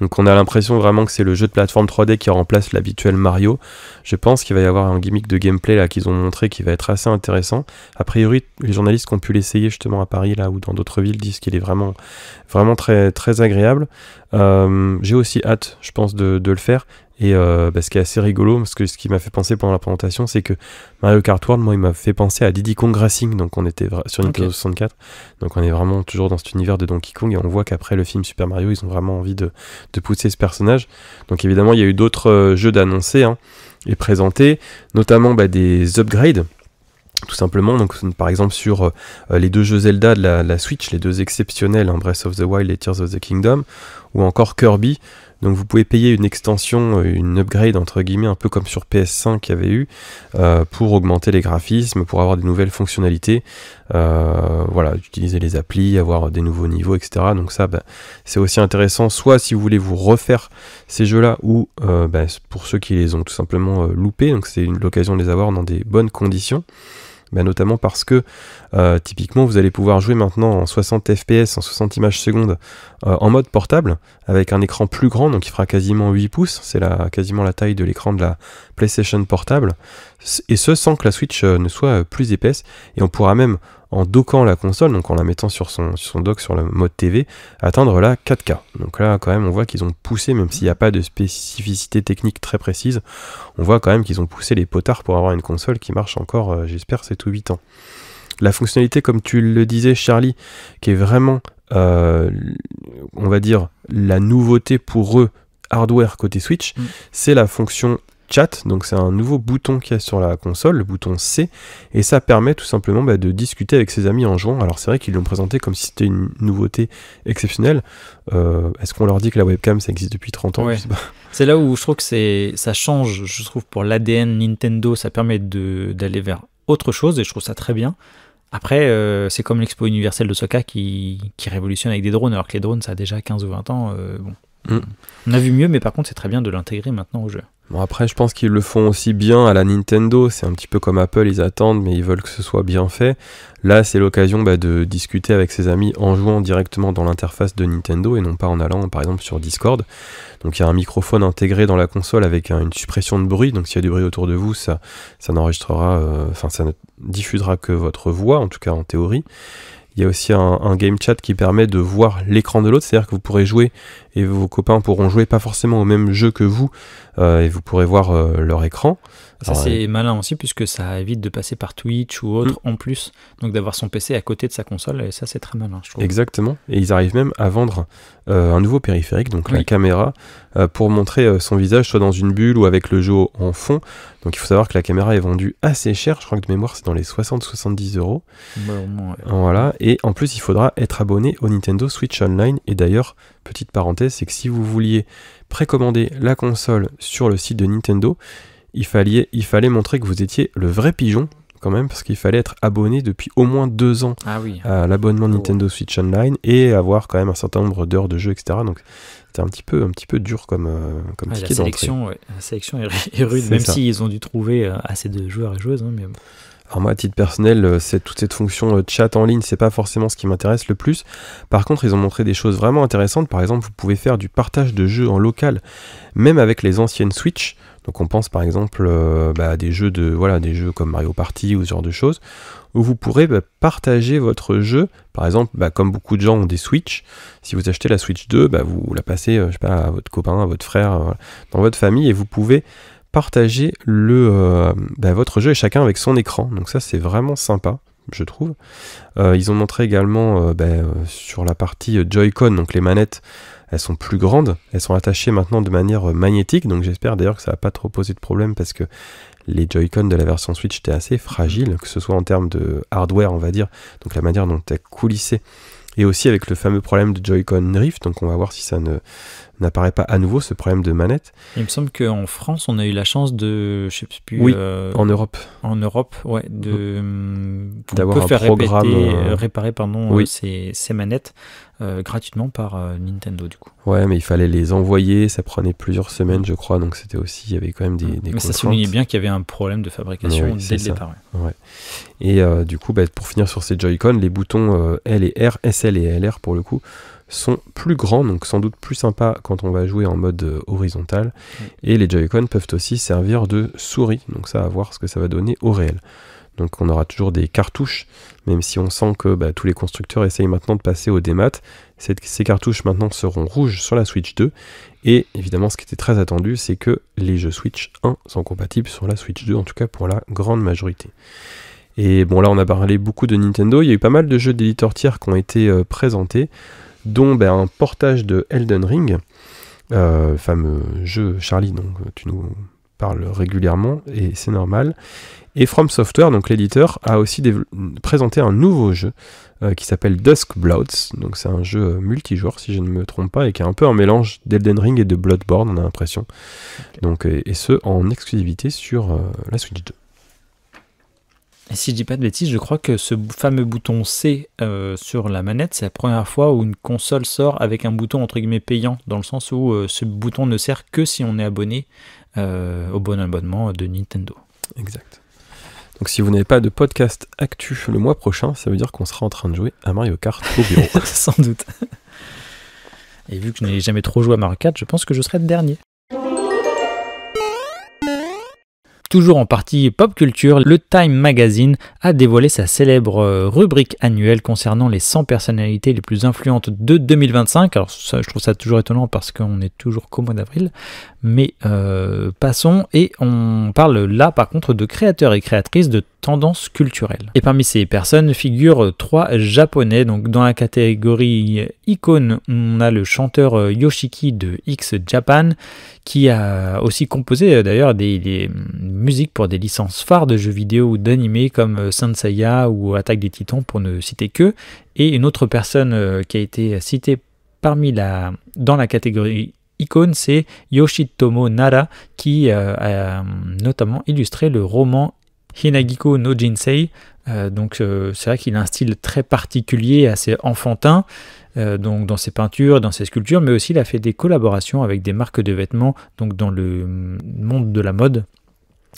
Donc on a l'impression vraiment que c'est le jeu de plateforme 3D qui remplace l'habituel Mario. Je pense qu'il va y avoir un gimmick de gameplay là qu'ils ont montré qui va être assez intéressant. A priori, les journalistes qui ont pu l'essayer justement à Paris là ou dans d'autres villes disent qu'il est vraiment très, très agréable. J'ai aussi hâte, je pense, de le faire. Et ce qui est assez rigolo, parce que ce qui m'a fait penser pendant la présentation, c'est que Mario Kart World, moi, il m'a fait penser à Diddy Kong Racing, donc on était sur Nintendo 64, donc on est vraiment toujours dans cet univers de Donkey Kong, et on voit qu'après le film Super Mario, ils ont vraiment envie de pousser ce personnage. Donc évidemment, il y a eu d'autres jeux d'annoncer et présentés, notamment des upgrades, tout simplement. Donc par exemple sur les deux jeux Zelda de la Switch, les deux exceptionnels, Breath of the Wild et Tears of the Kingdom, ou encore Kirby. Donc vous pouvez payer une extension, une upgrade entre guillemets, un peu comme sur PS5 qu'il y avait eu, pour augmenter les graphismes, pour avoir des nouvelles fonctionnalités, utiliser les applis, avoir des nouveaux niveaux, etc. Donc ça, c'est aussi intéressant, soit si vous voulez vous refaire ces jeux-là, ou pour ceux qui les ont tout simplement loupés, donc c'est l'occasion de les avoir dans des bonnes conditions. Notamment parce que typiquement vous allez pouvoir jouer maintenant en 60 fps, en 60 images secondes en mode portable avec un écran plus grand, donc il fera quasiment 8 pouces, c'est quasiment la taille de l'écran de la PlayStation portable, et ce sans que la Switch ne soit plus épaisse, et on pourra même en dockant la console, donc en la mettant sur son dock sur le mode TV, atteindre la 4K. Donc là quand même on voit qu'ils ont poussé, même s'il n'y a pas de spécificité technique très précise, on voit quand même qu'ils ont poussé les potards pour avoir une console qui marche encore, j'espère, 7 ou 8 ans. La fonctionnalité, comme tu le disais Charlie, qui est vraiment, on va dire, la nouveauté pour eux, hardware côté Switch, c'est la fonction chat, donc c'est un nouveau bouton qu'il y a sur la console, le bouton C, et ça permet tout simplement de discuter avec ses amis en jouant. Alors c'est vrai qu'ils l'ont présenté comme si c'était une nouveauté exceptionnelle. Est-ce qu'on leur dit que la webcam ça existe depuis 30 ans? Ouais. Je sais pas. C'est là où je trouve que ça change, je trouve, pour l'ADN Nintendo, ça permet d'aller vers autre chose, et je trouve ça très bien. Après, c'est comme l'expo universelle d'Osaka qui révolutionne avec des drones, alors que les drones ça a déjà 15 ou 20 ans. On a vu mieux, mais par contre c'est très bien de l'intégrer maintenant au jeu. Bon, après je pense qu'ils le font aussi bien à la Nintendo, c'est un petit peu comme Apple, ils attendent mais ils veulent que ce soit bien fait. Là c'est l'occasion de discuter avec ses amis en jouant directement dans l'interface de Nintendo et non pas en allant par exemple sur Discord. Donc il y a un microphone intégré dans la console avec une suppression de bruit, donc s'il y a du bruit autour de vous, ça n'enregistrera, ça ne diffusera que votre voix, en tout cas en théorie. Il y a aussi un game chat qui permet de voir l'écran de l'autre, c'est-à-dire que vous pourrez jouer et vos copains pourront jouer pas forcément au même jeu que vous, et vous pourrez voir leur écran. Ça c'est malin aussi puisque ça évite de passer par Twitch ou autre en plus, donc d'avoir son PC à côté de sa console, et ça c'est très malin je trouve. Exactement, et ils arrivent même à vendre un nouveau périphérique, donc la caméra, pour montrer son visage soit dans une bulle ou avec le jeu en fond. Donc il faut savoir que la caméra est vendue assez cher, je crois que de mémoire c'est dans les 60-70 €. Voilà, et en plus il faudra être abonné au Nintendo Switch Online, et d'ailleurs, petite parenthèse, c'est que si vous vouliez précommander la console sur le site de Nintendo, il fallait montrer que vous étiez le vrai pigeon quand même, parce qu'il fallait être abonné depuis au moins 2 ans à l'abonnement Nintendo Switch Online et avoir quand même un certain nombre d'heures de jeu, etc. Donc c'était un petit peu dur comme ticket d'entrée. La sélection est rude, même s'ils ont dû trouver assez de joueurs et joueuses. Mais bon. Alors moi, à titre personnel, toute cette fonction chat en ligne, c'est pas forcément ce qui m'intéresse le plus. Par contre, ils ont montré des choses vraiment intéressantes. Par exemple, vous pouvez faire du partage de jeux en local, même avec les anciennes Switch. Donc on pense par exemple à des jeux comme Mario Party ou ce genre de choses, où vous pourrez partager votre jeu. Par exemple, comme beaucoup de gens ont des Switch, si vous achetez la Switch 2, vous la passez à votre copain, à votre frère, dans votre famille, et vous pouvez partager votre jeu, et chacun avec son écran. Donc ça c'est vraiment sympa je trouve. Ils ont montré également sur la partie Joy-Con, donc les manettes, elles sont plus grandes, elles sont attachées maintenant de manière magnétique, donc j'espère d'ailleurs que ça va pas trop poser de problème parce que les Joy-Con de la version Switch étaient assez fragiles, que ce soit en termes de hardware, on va dire, donc la manière dont elles coulissaient, et aussi avec le fameux problème de Joy-Con Drift, donc on va voir si ça n'apparaît pas à nouveau, ce problème de manette. Il me semble qu'en France, on a eu la chance de, je sais plus... Oui, en Europe. En Europe, ouais, d'avoir peut un faire programme... réparer oui. ces manettes gratuitement par Nintendo, du coup. Ouais, mais il fallait les envoyer, ça prenait plusieurs semaines, je crois, donc c'était aussi, il y avait quand même des mais contraintes. Ça soulignait bien qu'il y avait un problème de fabrication dès le départ. Ouais. Et du coup, pour finir sur ces Joy-Con, les boutons L et R, SL et LR pour le coup, sont plus grands, donc sans doute plus sympa quand on va jouer en mode horizontal. Et les Joy-Con peuvent aussi servir de souris, donc ça, à voir ce que ça va donner au réel. Donc on aura toujours des cartouches, même si on sent que tous les constructeurs essayent maintenant de passer au démat. Ces cartouches maintenant seront rouges sur la Switch 2. Et évidemment, ce qui était très attendu, c'est que les jeux Switch 1 sont compatibles sur la Switch 2, en tout cas pour la grande majorité. Et bon, là on a parlé beaucoup de Nintendo, il y a eu pas mal de jeux d'éditeurs tiers qui ont été présentés, dont un portage de Elden Ring, fameux jeu Charlie, donc tu nous parles régulièrement, et c'est normal. Et From Software, donc l'éditeur, a aussi présenté un nouveau jeu qui s'appelle Dusk Bloods. Donc c'est un jeu multijoueur, si je ne me trompe pas, et qui est un peu un mélange d'Elden Ring et de Bloodborne, on a l'impression. Okay. Donc, et ce, en exclusivité sur la Switch 2. Et si je dis pas de bêtises, je crois que ce fameux bouton C sur la manette, c'est la première fois où une console sort avec un bouton entre guillemets payant, dans le sens où ce bouton ne sert que si on est abonné au bon abonnement de Nintendo. Exact. Donc si vous n'avez pas de podcast actu le mois prochain, ça veut dire qu'on sera en train de jouer à Mario Kart au bureau. Sans doute. Et vu que je n'ai jamais trop joué à Mario Kart, je pense que je serai le dernier. Toujours en partie pop culture, le Time Magazine a dévoilé sa célèbre rubrique annuelle concernant les 100 personnalités les plus influentes de 2025. Alors ça, je trouve ça toujours étonnant parce qu'on est toujours qu'au mois d'avril. Mais passons, et on parle là par contre de créateurs et créatrices de tendances culturelles. Et parmi ces personnes figurent 3 japonais. Donc dans la catégorie icône, on a le chanteur Yoshiki de X Japan, qui a aussi composé d'ailleurs des musiques pour des licences phares de jeux vidéo ou d'animés comme Saint Seiya ou Attaque des Titans, pour ne citer que. Et une autre personne qui a été citée dans la catégorie icône, c'est Yoshitomo Nara, qui a notamment illustré le roman Hinagiko no Jinsei. Donc c'est vrai qu'il a un style très particulier, assez enfantin, donc dans ses peintures, dans ses sculptures, mais aussi il a fait des collaborations avec des marques de vêtements, donc dans le monde de la mode.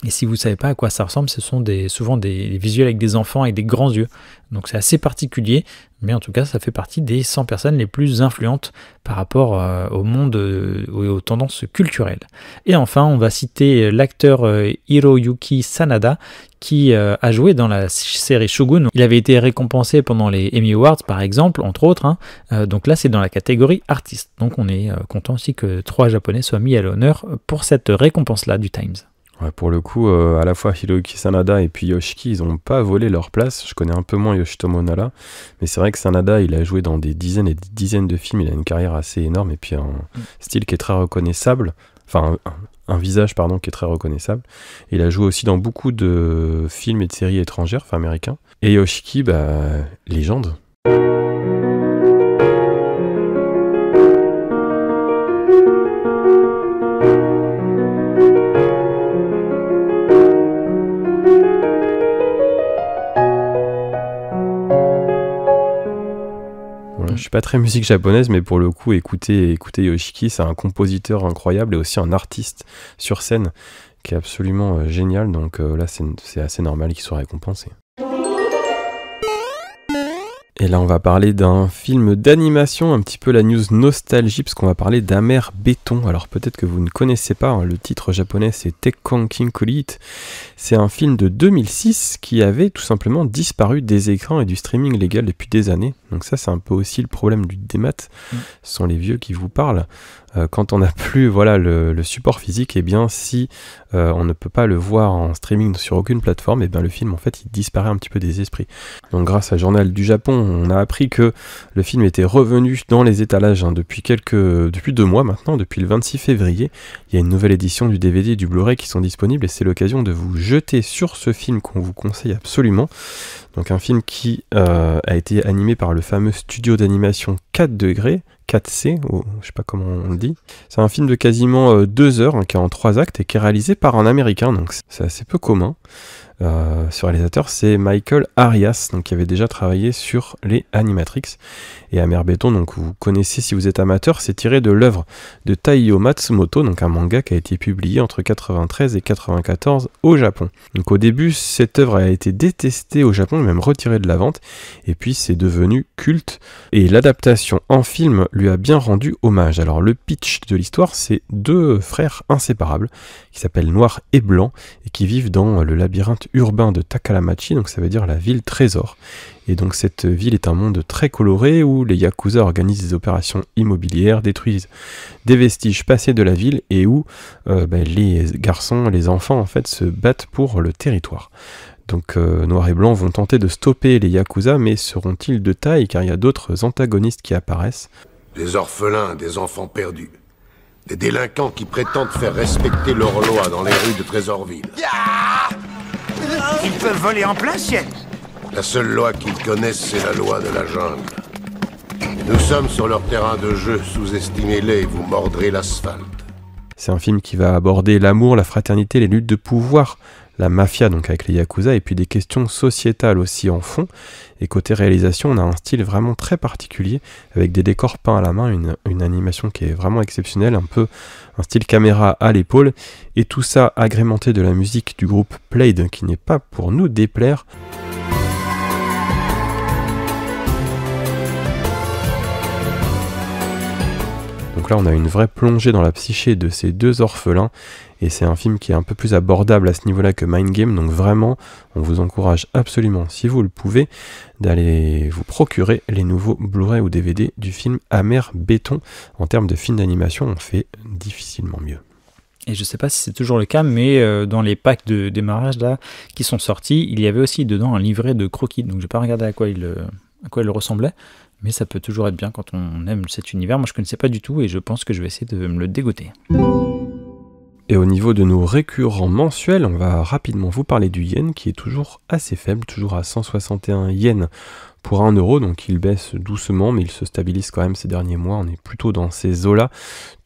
Et si vous ne savez pas à quoi ça ressemble, ce sont souvent des visuels avec des enfants et des grands yeux. Donc c'est assez particulier, mais en tout cas ça fait partie des 100 personnes les plus influentes par rapport au monde, aux tendances culturelles. Et enfin, on va citer l'acteur Hiroyuki Sanada, qui a joué dans la série Shogun. Il avait été récompensé pendant les Emmy Awards par exemple, entre autres. Donc là c'est dans la catégorie artiste. Donc on est content aussi que 3 japonais soient mis à l'honneur pour cette récompense-là du Times. Ouais, pour le coup, à la fois Hiroyuki Sanada et puis Yoshiki, ils n'ont pas volé leur place. Je connais un peu moins Yoshitomo Nara, mais c'est vrai que Sanada, il a joué dans des dizaines et des dizaines de films, il a une carrière assez énorme et puis un style qui est très reconnaissable, enfin un visage pardon qui est très reconnaissable. Et il a joué aussi dans beaucoup de films et de séries étrangères, enfin américains. Et Yoshiki, légende. Je suis pas très musique japonaise, mais pour le coup, écouter Yoshiki, c'est un compositeur incroyable et aussi un artiste sur scène qui est absolument génial. Donc là, c'est assez normal qu'il soit récompensé. Et là, on va parler d'un film d'animation, un petit peu la news nostalgie, parce qu'on va parler d'Amer Béton. Alors peut-être que vous ne connaissez pas, le titre japonais c'est Tekkonkin Kurit. C'est un film de 2006 qui avait tout simplement disparu des écrans et du streaming légal depuis des années. Donc ça, c'est un peu aussi le problème du démat. Ce sont les vieux qui vous parlent. quand on n'a plus le support physique, et bien si on ne peut pas le voir en streaming sur aucune plateforme, et bien le film en fait il disparaît un petit peu des esprits. Donc grâce à Journal du Japon, on a appris que le film était revenu dans les étalages depuis 2 mois maintenant, depuis le 26 février. Il y a une nouvelle édition du DVD et du Blu-ray qui sont disponibles, et c'est l'occasion de vous jeter sur ce film qu'on vous conseille absolument. Donc un film qui a été animé par le fameux studio d'animation 4 degrés, 4C, je sais pas comment on le dit. C'est un film de quasiment 2 heures, qui est en 3 actes et qui est réalisé par un Américain, donc c'est assez peu commun. Ce réalisateur, c'est Michael Arias, donc qui avait déjà travaillé sur les Animatrix. Et Amer Béton, donc vous connaissez si vous êtes amateur, c'est tiré de l'œuvre de Taiyo Matsumoto, donc un manga qui a été publié entre 93 et 94 au Japon. Donc au début, cette œuvre a été détestée au Japon, même retirée de la vente, et puis c'est devenu culte, et l'adaptation en film lui a bien rendu hommage. Alors le pitch de l'histoire, c'est 2 frères inséparables, qui s'appellent Noir et Blanc, et qui vivent dans le labyrinthe urbain de Takalamachi, donc ça veut dire la ville trésor. Et donc cette ville est un monde très coloré où les Yakuza organisent des opérations immobilières, détruisent des vestiges passés de la ville et où les garçons, les enfants en fait se battent pour le territoire. Donc Noir et Blanc vont tenter de stopper les Yakuza, mais seront-ils de taille car il y a d'autres antagonistes qui apparaissent. Des orphelins, des enfants perdus. Des délinquants qui prétendent faire respecter leurs lois dans les rues de Trésorville. Ils peuvent voler en plein ciel. La seule loi qu'ils connaissent, c'est la loi de la jungle. Nous sommes sur leur terrain de jeu, sous-estimez-les et vous mordrez l'asphalte. C'est un film qui va aborder l'amour, la fraternité, les luttes de pouvoir, la mafia donc avec les Yakuza, et puis des questions sociétales aussi en fond. Et côté réalisation, on a un style vraiment très particulier, avec des décors peints à la main, une animation qui est vraiment exceptionnelle, un peu un style caméra à l'épaule, et tout ça agrémenté de la musique du groupe Played, qui n'est pas pour nous déplaire. Donc là, on a une vraie plongée dans la psyché de ces 2 orphelins, et c'est un film qui est un peu plus abordable à ce niveau-là que Mind Game, donc vraiment, on vous encourage absolument, si vous le pouvez, d'aller vous procurer les nouveaux Blu-ray ou DVD du film Amer Béton. En termes de film d'animation, on fait difficilement mieux. Et je sais pas si c'est toujours le cas, mais dans les packs de démarrage là, qui sont sortis, il y avait aussi dedans un livret de croquis, donc j'ai pas regardé à quoi il ressemblait. Mais ça peut toujours être bien quand on aime cet univers. Moi, je ne connaissais pas du tout et je pense que je vais essayer de me le dégoter. Et au niveau de nos récurrents mensuels, on va rapidement vous parler du yen qui est toujours assez faible, toujours à 161 yens pour 1 euro, donc il baisse doucement, mais il se stabilise quand même ces derniers mois. On est plutôt dans ces eaux-là.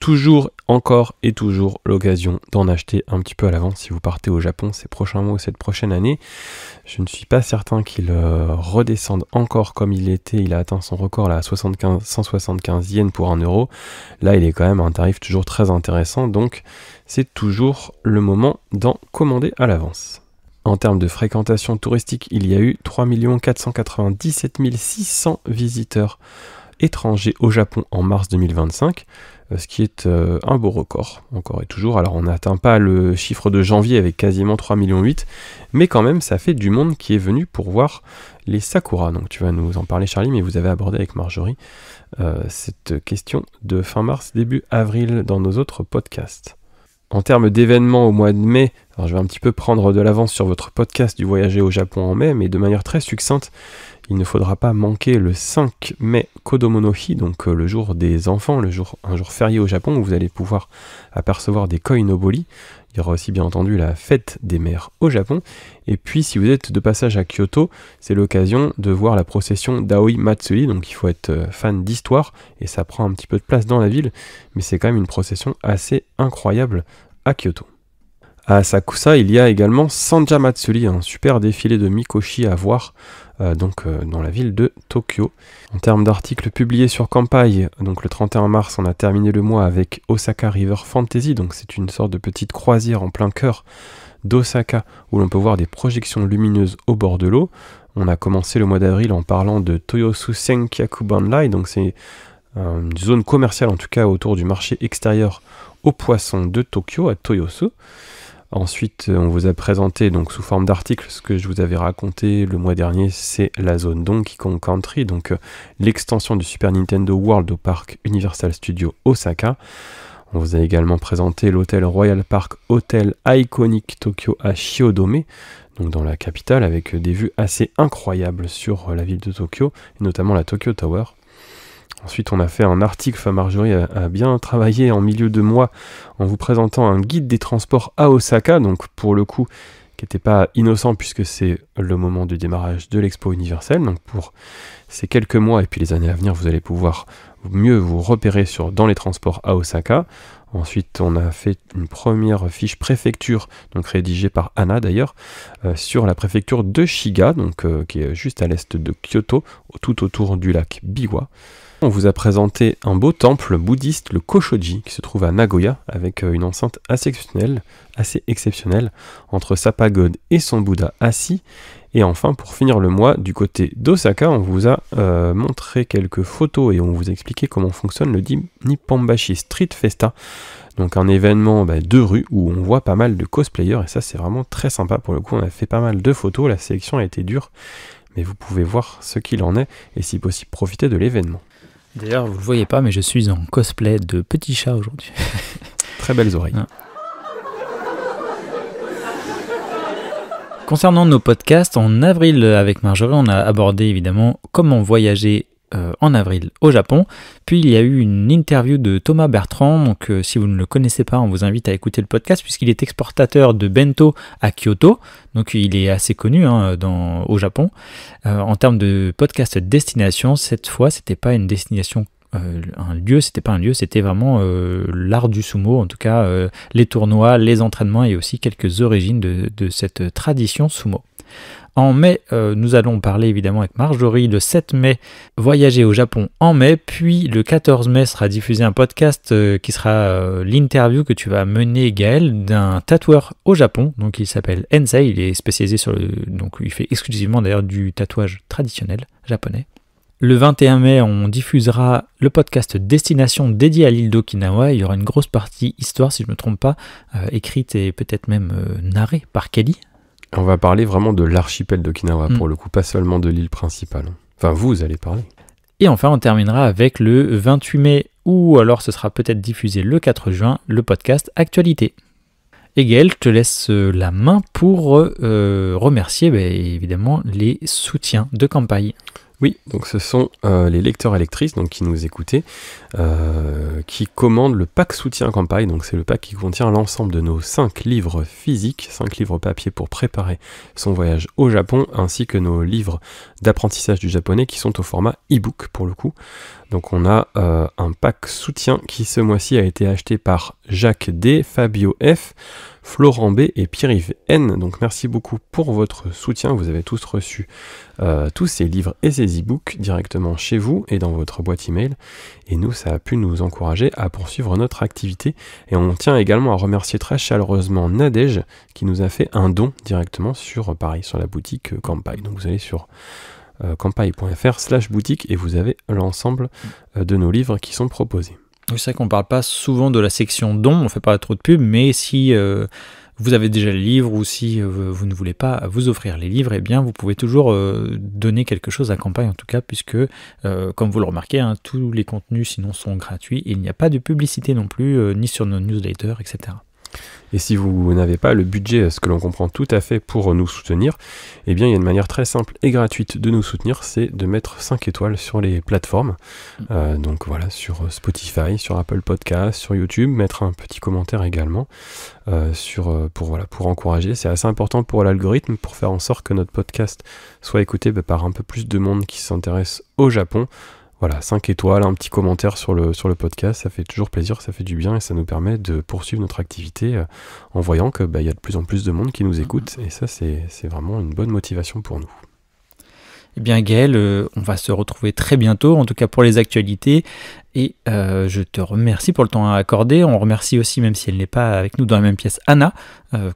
Toujours, encore et toujours l'occasion d'en acheter un petit peu à l'avance si vous partez au Japon ces prochains mois ou cette prochaine année. Je ne suis pas certain qu'il redescende encore comme il était. Il a atteint son record là à 175 yens pour 1 euro. Là, il est quand même à un tarif toujours très intéressant, donc c'est toujours le moment d'en commander à l'avance. En termes de fréquentation touristique, il y a eu 3 497 600 visiteurs étrangers au Japon en mars 2025, ce qui est un beau record, encore et toujours. Alors on n'atteint pas le chiffre de janvier avec quasiment 3,8 millions, mais quand même ça fait du monde qui est venu pour voir les Sakura. Donc tu vas nous en parler Charlie, mais vous avez abordé avec Marjorie cette question de fin mars, début avril dans nos autres podcasts. En termes d'événements au mois de mai, alors je vais un petit peu prendre de l'avance sur votre podcast du voyager au Japon en mai, mais de manière très succincte, il ne faudra pas manquer le 5 mai Kodomo no Hi, donc le jour des enfants, un jour férié au Japon où vous allez pouvoir apercevoir des koi no bori. Il y aura aussi bien entendu la fête des mères au Japon. Et puis si vous êtes de passage à Kyoto, c'est l'occasion de voir la procession d'Aoi Matsuri, donc il faut être fan d'histoire, et ça prend un petit peu de place dans la ville, mais c'est quand même une procession assez incroyable à Kyoto. À Asakusa, il y a également Sanja Matsuri, un super défilé de Mikoshi à voir dans la ville de Tokyo. En termes d'articles publiés sur Kanpai, donc le 31 mars, on a terminé le mois avec Osaka River Fantasy, donc c'est une sorte de petite croisière en plein cœur d'Osaka où l'on peut voir des projections lumineuses au bord de l'eau. On a commencé le mois d'avril en parlant de Toyosu Senkyaku Banrai, donc c'est une zone commerciale en tout cas autour du marché extérieur aux poissons de Tokyo, à Toyosu. Ensuite, on vous a présenté donc sous forme d'article ce que je vous avais raconté le mois dernier, c'est la zone Donkey Kong Country, donc l'extension du Super Nintendo World au parc Universal Studios Osaka. On vous a également présenté l'hôtel Royal Park Hotel Iconic Tokyo à Shiodome, donc dans la capitale, avec des vues assez incroyables sur la ville de Tokyo, et notamment la Tokyo Tower. Ensuite, on a fait un article, enfin Marjorie a bien travaillé en milieu de mois en vous présentant un guide des transports à Osaka, donc pour le coup, qui n'était pas innocent puisque c'est le moment du démarrage de l'Expo universelle. Donc pour ces quelques mois et puis les années à venir, vous allez pouvoir mieux vous repérer dans les transports à Osaka. Ensuite, on a fait une première fiche préfecture, donc rédigée par Anna d'ailleurs, sur la préfecture de Shiga, donc qui est juste à l'est de Kyoto, tout autour du lac Biwa. On vous a présenté un beau temple bouddhiste, le Koshoji, qui se trouve à Nagoya, avec une enceinte assez exceptionnelle, entre sa pagode et son Bouddha assis. Et enfin, pour finir le mois, du côté d'Osaka, on vous a montré quelques photos et on vous a expliqué comment fonctionne le Nipponbashi Street Festa, donc un événement de rue où on voit pas mal de cosplayers, et ça c'est vraiment très sympa. Pour le coup, on a fait pas mal de photos, la sélection a été dure, mais vous pouvez voir ce qu'il en est et si possible profiter de l'événement. D'ailleurs, vous ne le voyez pas, mais je suis en cosplay de petit chat aujourd'hui. Très belles oreilles. Ouais. Concernant nos podcasts, en avril avec Marjorie, on a abordé évidemment comment voyager en avril au Japon. Puis il y a eu une interview de Thomas Bertrand, donc si vous ne le connaissez pas, on vous invite à écouter le podcast puisqu'il est exportateur de bento à Kyoto, donc il est assez connu au Japon. En termes de podcast destination, cette fois c'était pas une destination c'était vraiment l'art du sumo, en tout cas les tournois, les entraînements et aussi quelques origines de cette tradition sumo. En mai, nous allons parler évidemment avec Marjorie le 7 mai, voyager au Japon en mai, puis le 14 mai sera diffusé un podcast qui sera l'interview que tu vas mener, Gaël, d'un tatoueur au Japon, donc il s'appelle Ensei, il est spécialisé donc il fait exclusivement d'ailleurs du tatouage traditionnel japonais. Le 21 mai, on diffusera le podcast Destination dédié à l'île d'Okinawa. Il y aura une grosse partie histoire, si je ne me trompe pas, écrite et peut-être même narrée par Kelly. On va parler vraiment de l'archipel d'Okinawa, pour le coup, pas seulement de l'île principale. Enfin, vous allez parler. Et enfin, on terminera avec le 28 mai, ou alors ce sera peut-être diffusé le 4 juin, le podcast Actualité. Et Gaël, je te laisse la main pour remercier évidemment les soutiens de campagne. Oui, donc ce sont les lecteurs et lectrices donc, qui nous écoutaient, qui commandent le pack soutien campagne. Donc c'est le pack qui contient l'ensemble de nos 5 livres physiques, 5 livres papier pour préparer son voyage au Japon, ainsi que nos livres d'apprentissage du japonais qui sont au format e-book pour le coup. Donc on a un pack soutien qui ce mois-ci a été acheté par Jacques D, Fabio F, Florent B et Pierre-Yves N. Donc merci beaucoup pour votre soutien. Vous avez tous reçu tous ces livres et ces e-books directement chez vous et dans votre boîte email. Et nous, ça a pu nous encourager à poursuivre notre activité. Et on tient également à remercier très chaleureusement Nadège qui nous a fait un don directement sur la boutique Campagne. Donc vous allez sur campagne.fr/boutique et vous avez l'ensemble de nos livres qui sont proposés. C'est vrai qu'on ne parle pas souvent de la section dons, on ne fait pas trop de pub, mais si vous avez déjà les livres ou si vous ne voulez pas vous offrir les livres, eh bien vous pouvez toujours donner quelque chose à Campagne en tout cas, puisque comme vous le remarquez, tous les contenus sinon sont gratuits et il n'y a pas de publicité non plus, ni sur nos newsletters, etc. Et si vous n'avez pas le budget, ce que l'on comprend tout à fait, pour nous soutenir, eh bien il y a une manière très simple et gratuite de nous soutenir, c'est de mettre 5 étoiles sur les plateformes. Donc voilà, sur Spotify, sur Apple Podcasts, sur YouTube, mettre un petit commentaire également pour encourager. C'est assez important pour l'algorithme, pour faire en sorte que notre podcast soit écouté par un peu plus de monde qui s'intéresse au Japon. Voilà, 5 étoiles, un petit commentaire sur le podcast, ça fait toujours plaisir, ça fait du bien et ça nous permet de poursuivre notre activité en voyant que y a de plus en plus de monde qui nous écoute et ça c'est vraiment une bonne motivation pour nous. Eh bien Gaël, on va se retrouver très bientôt, en tout cas pour les actualités, et je te remercie pour le temps accordé. On remercie aussi, même si elle n'est pas avec nous dans la même pièce, Anna,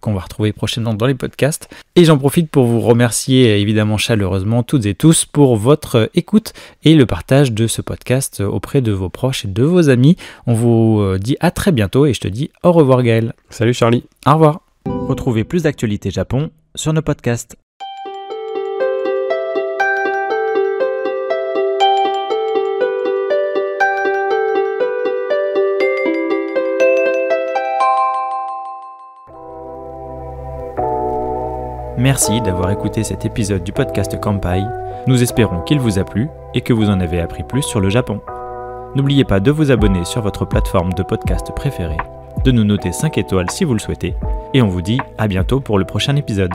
qu'on va retrouver prochainement dans les podcasts. Et j'en profite pour vous remercier évidemment chaleureusement toutes et tous pour votre écoute et le partage de ce podcast auprès de vos proches et de vos amis. On vous dit à très bientôt et je te dis au revoir Gaël. Salut Charlie. Au revoir. Retrouvez plus d'actualités Japon sur nos podcasts. Merci d'avoir écouté cet épisode du podcast Kanpai. Nous espérons qu'il vous a plu et que vous en avez appris plus sur le Japon. N'oubliez pas de vous abonner sur votre plateforme de podcast préférée, de nous noter 5 étoiles si vous le souhaitez, et on vous dit à bientôt pour le prochain épisode.